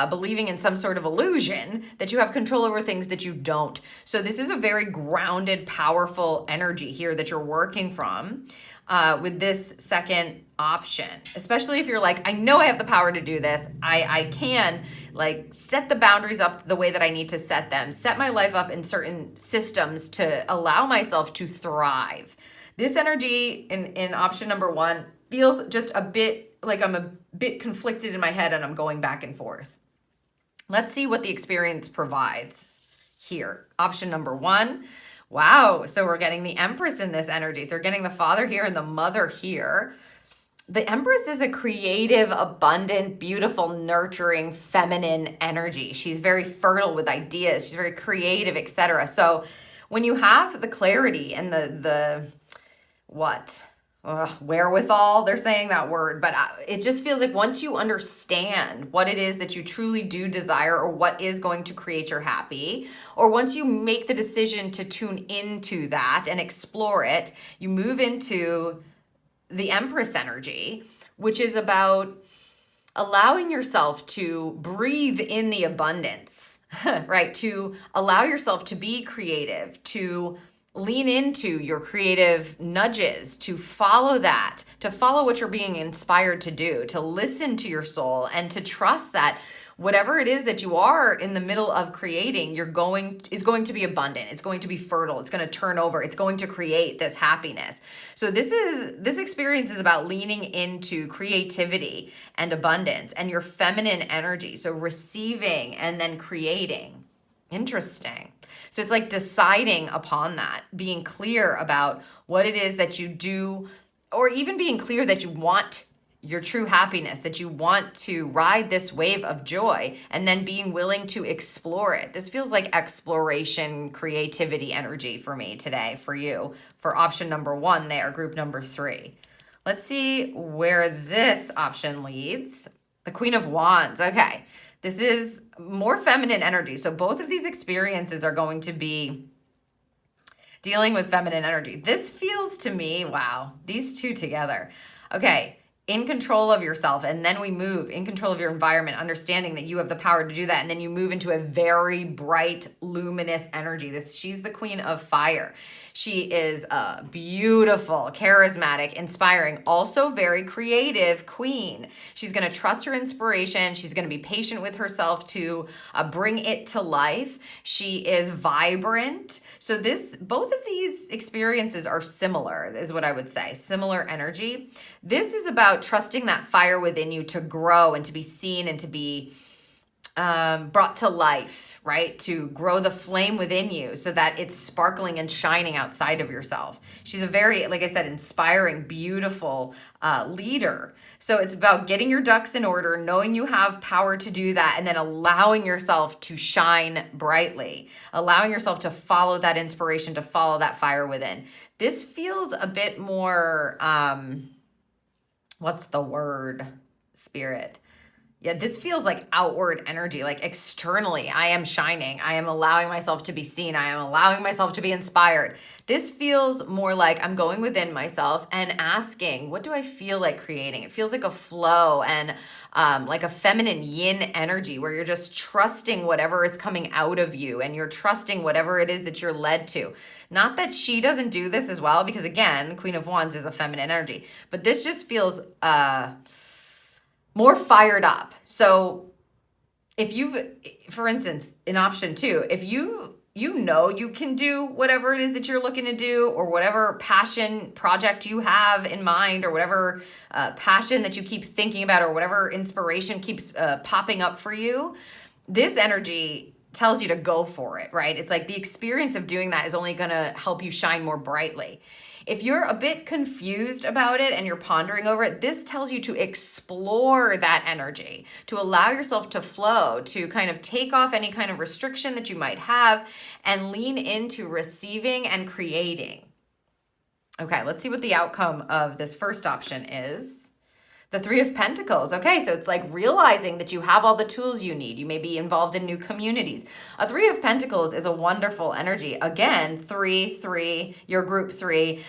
believing in some sort of illusion that you have control over things that you don't. So this is a very grounded, powerful energy here that you're working from with this second option, especially if you're like, I know I have the power to do this. I can like set the boundaries up the way that I need to set them, set my life up in certain systems to allow myself to thrive. This energy in option number one feels just a bit like I'm a bit conflicted in my head and I'm going back and forth. Let's see what the experience provides here. Option number one. Wow. So we're getting the Empress in this energy. So we're getting the father here and the mother here. The Empress is a creative, abundant, beautiful, nurturing, feminine energy. She's very fertile with ideas. She's very creative, etc. So when you have the clarity and the wherewithal, they're saying that word, but it just feels like once you understand what it is that you truly do desire or what is going to create your happy, or once you make the decision to tune into that and explore it, you move into the Empress energy, which is about allowing yourself to breathe in the abundance, right? To allow yourself to be creative, to lean into your creative nudges, to follow that, to follow what you're being inspired to do, to listen to your soul, and to trust that whatever it is that you are in the middle of creating, is going to be abundant. It's going to be fertile. It's going to turn over. It's going to create this happiness. So this experience is about leaning into creativity and abundance and your feminine energy. So receiving and then creating. Interesting. So it's like deciding upon that, being clear about what it is that you do, or even being clear that you want your true happiness, that you want to ride this wave of joy, and then being willing to explore it. This feels like exploration, creativity energy for me today, for you, for option number one there, group number 3. Let's see where this option leads. The Queen of Wands. Okay. This is more feminine energy. So both of these experiences are going to be dealing with feminine energy. This feels to me, wow, these two together. Okay, in control of yourself, and then we move in control of your environment, understanding that you have the power to do that, and then you move into a very bright, luminous energy. She's the Queen of Fire. She is a beautiful, charismatic, inspiring, also very creative queen. She's going to trust her inspiration. She's going to be patient with herself to bring it to life. She is vibrant. So both of these experiences are similar, is what I would say. Similar energy. This is about trusting that fire within you to grow and to be seen and to be brought to life, right? To grow the flame within you so that it's sparkling and shining outside of yourself. She's a very, like I said, inspiring, beautiful leader. So it's about getting your ducks in order, knowing you have power to do that, and then allowing yourself to shine brightly, allowing yourself to follow that inspiration, to follow that fire within. This feels a bit more, what's the word? Spirit. Yeah, this feels like outward energy, like externally, I am shining. I am allowing myself to be seen. I am allowing myself to be inspired. This feels more like I'm going within myself and asking, what do I feel like creating? It feels like a flow and like a feminine yin energy where you're just trusting whatever is coming out of you and you're trusting whatever it is that you're led to. Not that she doesn't do this as well, because again, Queen of Wands is a feminine energy, but this just feels more fired up. So if you've, for instance, in option 2, if you know you can do whatever it is that you're looking to do, or whatever passion project you have in mind, or whatever passion that you keep thinking about, or whatever inspiration keeps popping up for you, this energy tells you to go for it, right? It's like the experience of doing that is only going to help you shine more brightly. If you're a bit confused about it and you're pondering over it, this tells you to explore that energy, to allow yourself to flow, to kind of take off any kind of restriction that you might have and lean into receiving and creating. Okay, let's see what the outcome of this first option is. The 3 of Pentacles. Okay, so it's like realizing that you have all the tools you need. You may be involved in new communities. A 3 of Pentacles is a wonderful energy. Again, 3, your group 3,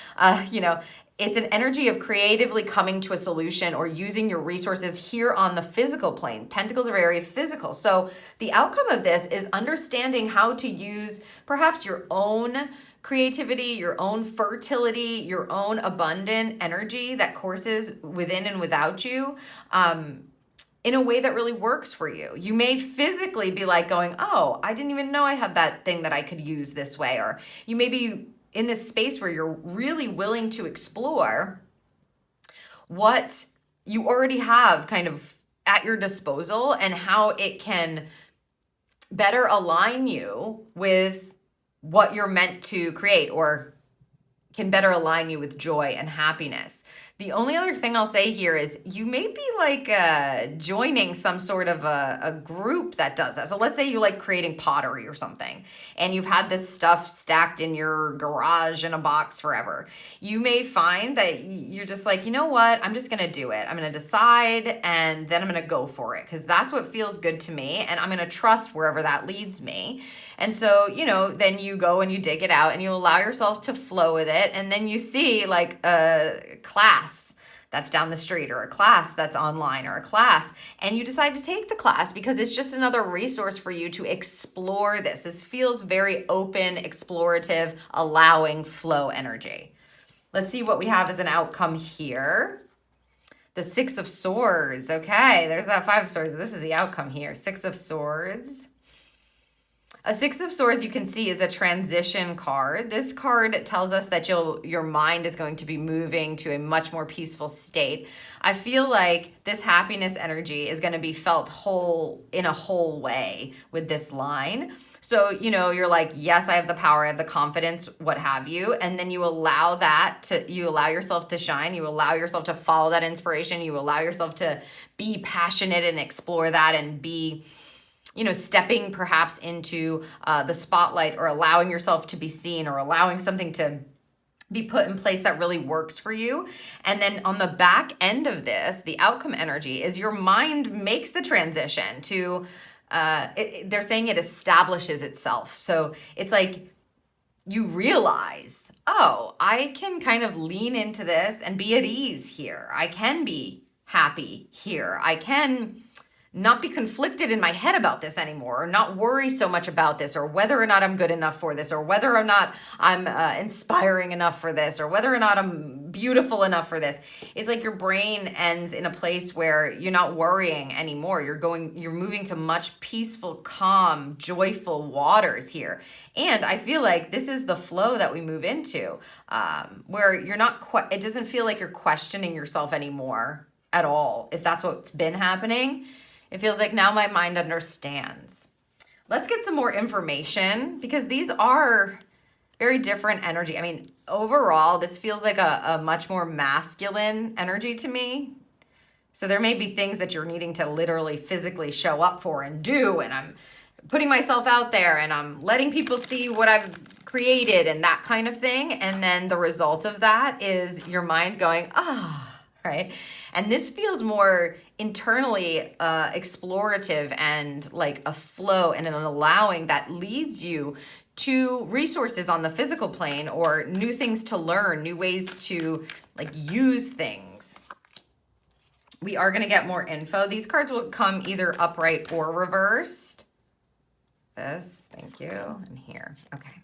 it's an energy of creatively coming to a solution or using your resources here on the physical plane. Pentacles are very physical. So the outcome of this is understanding how to use perhaps your own creativity, your own fertility, your own abundant energy that courses within and without you in a way that really works for you. You may physically be like going, oh, I didn't even know I had that thing that I could use this way. Or you may be in this space where you're really willing to explore what you already have kind of at your disposal and how it can better align you with what you're meant to create, or can better align you with joy and happiness. The only other thing I'll say here is you may be like joining some sort of a group that does that. So let's say you like creating pottery or something, and you've had this stuff stacked in your garage in a box forever. You may find that you're just like, you know what, I'm just gonna do it. I'm gonna decide, and then I'm gonna go for it, because that's what feels good to me, and I'm gonna trust wherever that leads me. And so, then you go and you dig it out and you allow yourself to flow with it. And then you see like a class that's down the street, or a class that's online, or a class, and you decide to take the class because it's just another resource for you to explore this. This feels very open, explorative, allowing flow energy. Let's see what we have as an outcome here. The 6 of Swords. Okay, there's that 5 of Swords. This is the outcome here. 6 of Swords. A 6 of Swords, you can see, is a transition card. This card tells us that your mind is going to be moving to a much more peaceful state. I feel like this happiness energy is going to be felt in a whole way with this line. So, you're like, yes, I have the power, I have the confidence, what have you. And then you allow yourself to shine. You allow yourself to follow that inspiration. You allow yourself to be passionate and explore that and be stepping perhaps into the spotlight, or allowing yourself to be seen, or allowing something to be put in place that really works for you. And then on the back end of this, the outcome energy is your mind makes the transition to, they're saying it establishes itself. So it's like you realize, oh, I can kind of lean into this and be at ease here. I can be happy here. I can not be conflicted in my head about this anymore, or not worry so much about this, or whether or not I'm good enough for this, or whether or not I'm inspiring enough for this, or whether or not I'm beautiful enough for this. It's like your brain ends in a place where you're not worrying anymore. You're moving to much peaceful, calm, joyful waters here. And I feel like this is the flow that we move into, where it doesn't feel like you're questioning yourself anymore at all. If that's what's been happening, it feels like now my mind understands. Let's get some more information, because these are very different energy. I mean, overall, this feels like a much more masculine energy to me. So there may be things that you're needing to literally physically show up for and do, and I'm putting myself out there and I'm letting people see what I've created and that kind of thing. And then the result of that is your mind going, right? And this feels more internally explorative and like a flow and an allowing that leads you to resources on the physical plane, or new things to learn, new ways to like use things. We are going to get more info. These cards will come either upright or reversed. Thank you, and here. Okay.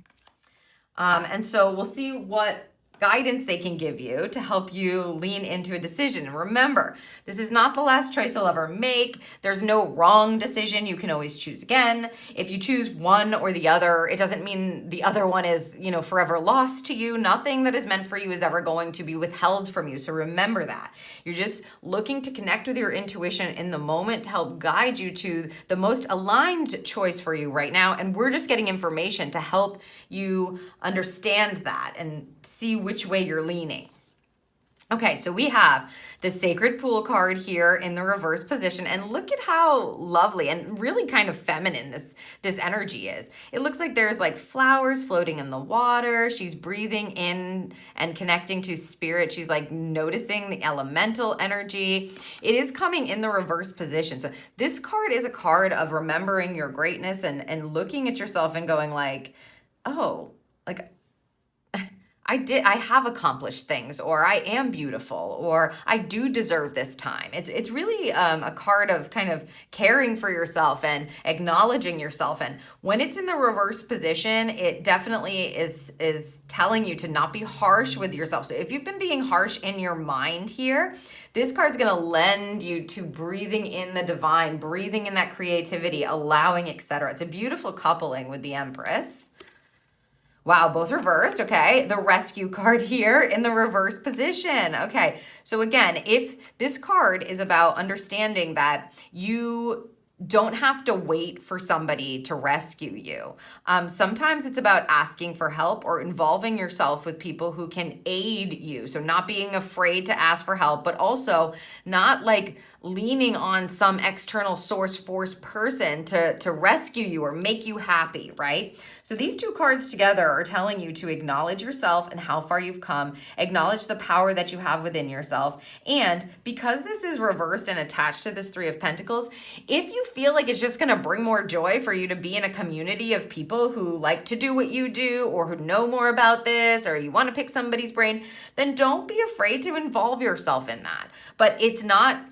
And so we'll see what guidance they can give you to help you lean into a decision. And remember, this is not the last choice you'll ever make. There's no wrong decision. You can always choose again. If you choose one or the other, it doesn't mean the other one is, forever lost to you. Nothing that is meant for you is ever going to be withheld from you. So remember that. You're just looking to connect with your intuition in the moment to help guide you to the most aligned choice for you right now. And we're just getting information to help you understand that and see which way you're leaning. Okay, so we have the Sacred Pool card here in the reverse position, and look at how lovely and really kind of feminine this energy is. It looks like there's like flowers floating in the water. She's breathing in and connecting to spirit. She's like noticing the elemental energy. It is coming in the reverse position. So this card is a card of remembering your greatness and looking at yourself and going like, oh, like I have accomplished things, or I am beautiful, or I do deserve this time. It's really a card of kind of caring for yourself and acknowledging yourself. And when it's in the reverse position, it definitely is telling you to not be harsh with yourself. So if you've been being harsh in your mind here, this card's going to lend you to breathing in the divine, breathing in that creativity, allowing, etc. It's a beautiful coupling with the Empress. Wow, both reversed. Okay, the Rescue card here in the reverse position. Okay, so again, if this card is about understanding that you don't have to wait for somebody to rescue you. Sometimes it's about asking for help or involving yourself with people who can aid you. So not being afraid to ask for help, but also not like leaning on some external source force person to rescue you or make you happy, right? So these two cards together are telling you to acknowledge yourself and how far you've come, acknowledge the power that you have within yourself. And because this is reversed and attached to this Three of Pentacles, if you feel like it's just going to bring more joy for you to be in a community of people who like to do what you do or who know more about this, or you want to pick somebody's brain, then don't be afraid to involve yourself in that. But it's not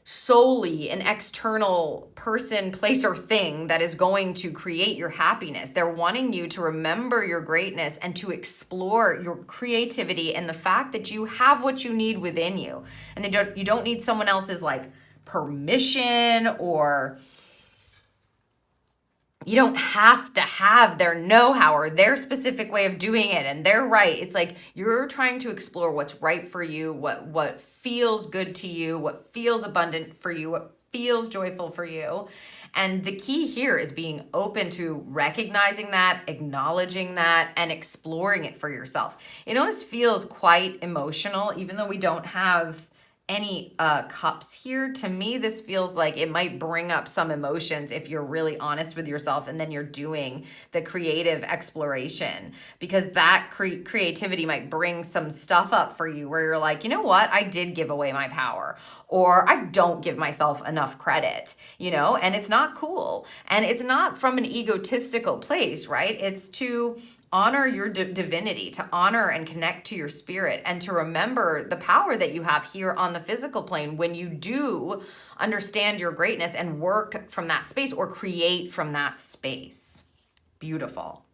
solely an external person, place, or thing that is going to create your happiness. They're wanting you to remember your greatness and to explore your creativity and the fact that you have what you need within you. And you don't need someone else's like permission, or you don't have to have their know-how or their specific way of doing it and they're right. It's like you're trying to explore what's right for you, what feels good to you, what feels abundant for you, what feels joyful for you. And the key here is being open to recognizing that, acknowledging that, and exploring it for yourself. It always feels quite emotional, even though we don't have any cups here. To me, this feels like it might bring up some emotions if you're really honest with yourself and then you're doing the creative exploration, because that creativity might bring some stuff up for you where you're like, you know what, I did give away my power, or I don't give myself enough credit, and it's not cool. And it's not from an egotistical place, right? It's to honor your divinity, to honor and connect to your spirit, and to remember the power that you have here on the physical plane when you do understand your greatness and work from that space or create from that space. Beautiful.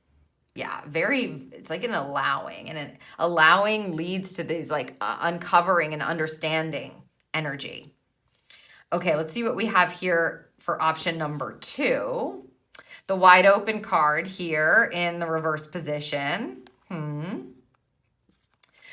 Yeah, it's like an allowing, and an allowing leads to these like uncovering and understanding energy. Okay, let's see what we have here for option number 2. The Wide Open card here in the reverse position.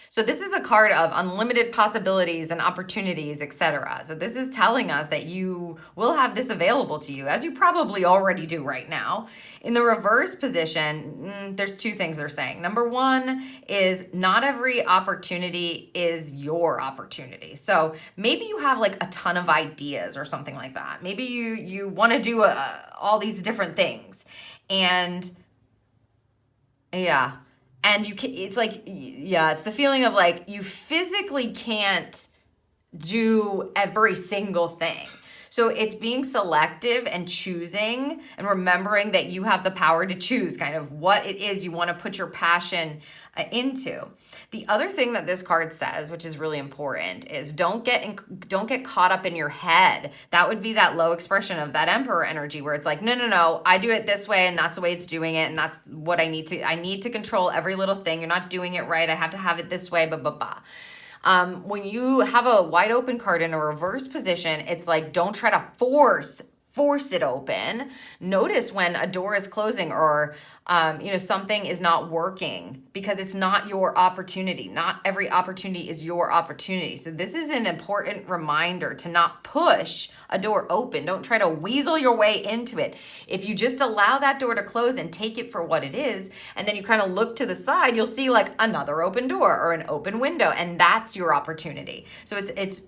So this is a card of unlimited possibilities and opportunities, etc. So this is telling us that you will have this available to you, as you probably already do right now. In the reverse position, there's 2 things they're saying. Number 1 is not every opportunity is your opportunity. So maybe you have like a ton of ideas or something like that. Maybe you want to do all these different things. And yeah. And it's like, it's the feeling of like you physically can't do every single thing. So it's being selective and choosing and remembering that you have the power to choose kind of what it is you want to put your passion into. The other thing that this card says, which is really important, is don't get caught up in your head. That would be that low expression of that Emperor energy where it's like, no, I do it this way and that's the way it's doing it and that's what I need to control every little thing. You're not doing it right. I have to have it this way, blah, blah, blah. When you have a wide open card in a reverse position, it's like, don't try to force it open. Notice when a door is closing or something is not working because it's not your opportunity. Not every opportunity is your opportunity. So this is an important reminder to not push a door open. Don't try to weasel your way into it. If you just allow that door to close and take it for what it is, and then you kind of look to the side, you'll see like another open door or an open window, and that's your opportunity. So it's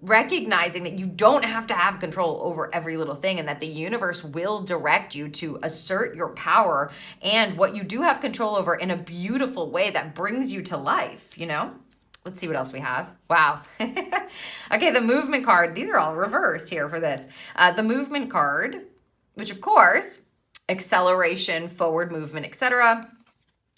recognizing that you don't have to have control over every little thing and that the universe will direct you to assert your power and what you do have control over in a beautiful way that brings you to life, Let's see what else we have. Wow. Okay, the movement card. These are all reversed here for this. The movement card, which of course, acceleration, forward movement, etc.,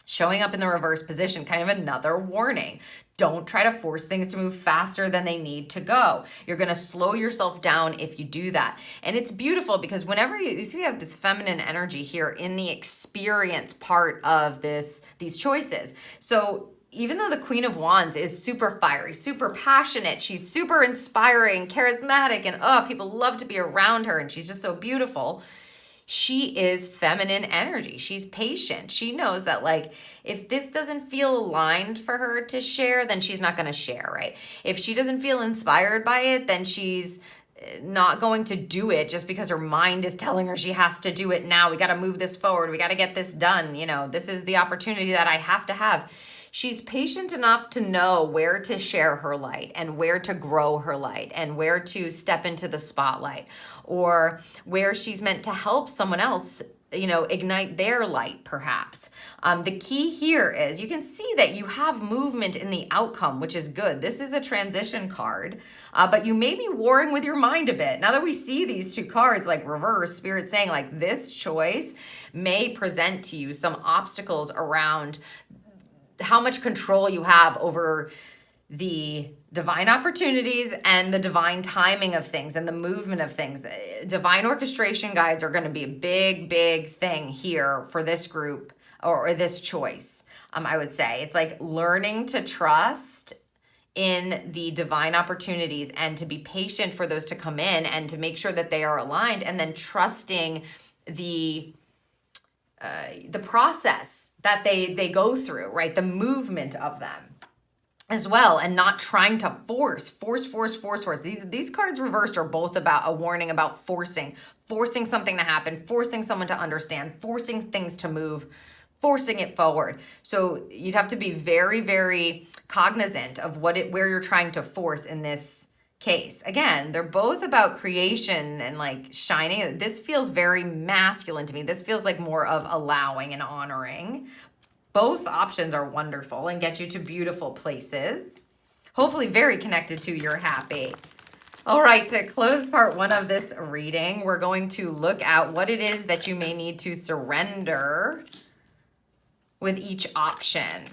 showing up in the reverse position, kind of another warning. Don't try to force things to move faster than they need to go. You're going to slow yourself down if you do that. And it's beautiful because whenever you see we have this feminine energy here in the experience part of these choices. So even though the Queen of Wands is super fiery, super passionate, she's super inspiring, charismatic, and people love to be around her, and she's just so beautiful. She is feminine energy. She's patient. She knows that if this doesn't feel aligned for her to share, then she's not going to share, right? If she doesn't feel inspired by it, then she's not going to do it just because her mind is telling her she has to do it now. We got to move this forward. We got to get this done. This is the opportunity that I have to have. She's patient enough to know where to share her light and where to grow her light and where to step into the spotlight or where she's meant to help someone else, ignite their light perhaps. The key here is you can see that you have movement in the outcome, which is good. This is a transition card, but you may be warring with your mind a bit. Now that we see these two cards reverse, Spirit saying this choice may present to you some obstacles around how much control you have over the divine opportunities and the divine timing of things and the movement of things. Divine orchestration guides are going to be a big, big thing here for this group or this choice. I would say it's learning to trust in the divine opportunities and to be patient for those to come in and to make sure that they are aligned, and then trusting the process that they go through, right? The movement of them as well, and not trying to force. These cards reversed are both about a warning about forcing something to happen, forcing someone to understand, forcing things to move, forcing it forward. So you'd have to be very, very cognizant of where you're trying to force in this case. Again, they're both about creation and shining. This feels very masculine to me. This feels more of allowing and honoring. Both options are wonderful and get you to beautiful places. Hopefully very connected to you're happy. All right, to close part one of this reading, we're going to look at what it is that you may need to surrender with each option.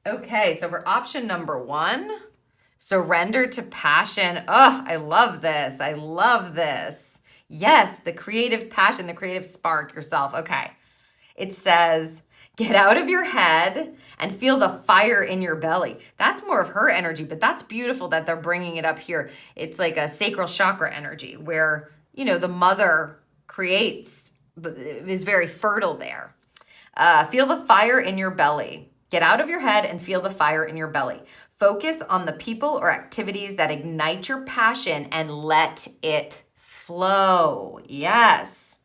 Okay, so for option number one, surrender to passion. Oh, I love this. Yes, the creative passion, the creative spark yourself. Okay, it says, get out of your head and feel the fire in your belly. That's more of her energy, but that's beautiful that they're bringing it up here. It's like a sacral chakra energy where, the mother creates, is very fertile there. Feel the fire in your belly. Get out of your head and feel the fire in your belly. Focus on the people or activities that ignite your passion and let it flow. Yes.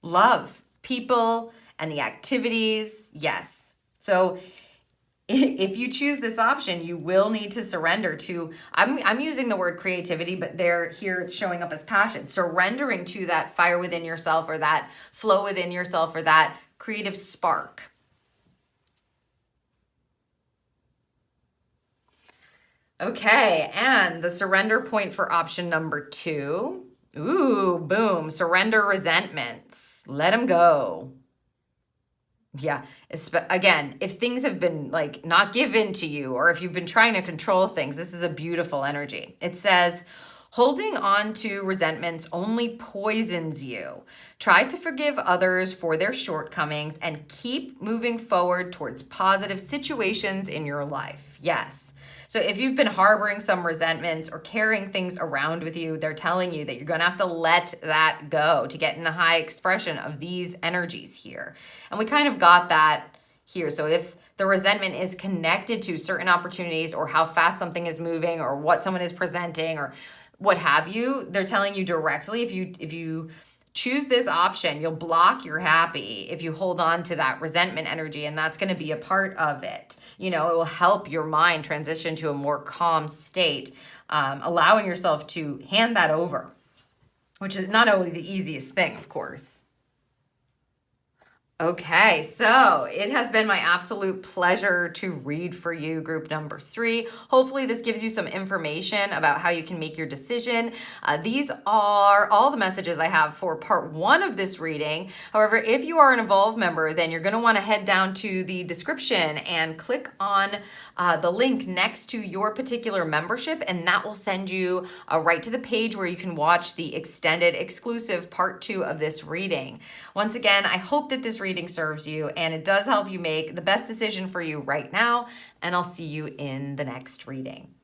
Love people and the activities. Yes. So if you choose this option, you will need to surrender to, I'm using the word creativity, but here it's showing up as passion. Surrendering to that fire within yourself or that flow within yourself or that creative spark. Okay, and the surrender point for option number two. Ooh, boom, surrender resentments. Let them go. Yeah. Again, if things have been like not given to you, or if you've been trying to control things, this is a beautiful energy. It says, holding on to resentments only poisons you. Try to forgive others for their shortcomings and keep moving forward towards positive situations in your life. Yes. So if you've been harboring some resentments or carrying things around with you, they're telling you that you're going to have to let that go to get in a high expression of these energies here. And we kind of got that here. So if the resentment is connected to certain opportunities or how fast something is moving or what someone is presenting or what have you, they're telling you directly, if you choose this option, you'll block your happy if you hold on to that resentment energy, and that's going to be a part of it. It will help your mind transition to a more calm state, allowing yourself to hand that over, which is not always the easiest thing, of course. Okay, so it has been my absolute pleasure to read for you group number 3. Hopefully this gives you some information about how you can make your decision. These are all the messages I have for part 1 of this reading. However, if you are an Evolve member, then you're going to want to head down to the description and click on the link next to your particular membership, and that will send you right to the page where you can watch the extended exclusive part 2 of this reading. Once again, I hope that this reading serves you and it does help you make the best decision for you right now, and I'll see you in the next reading.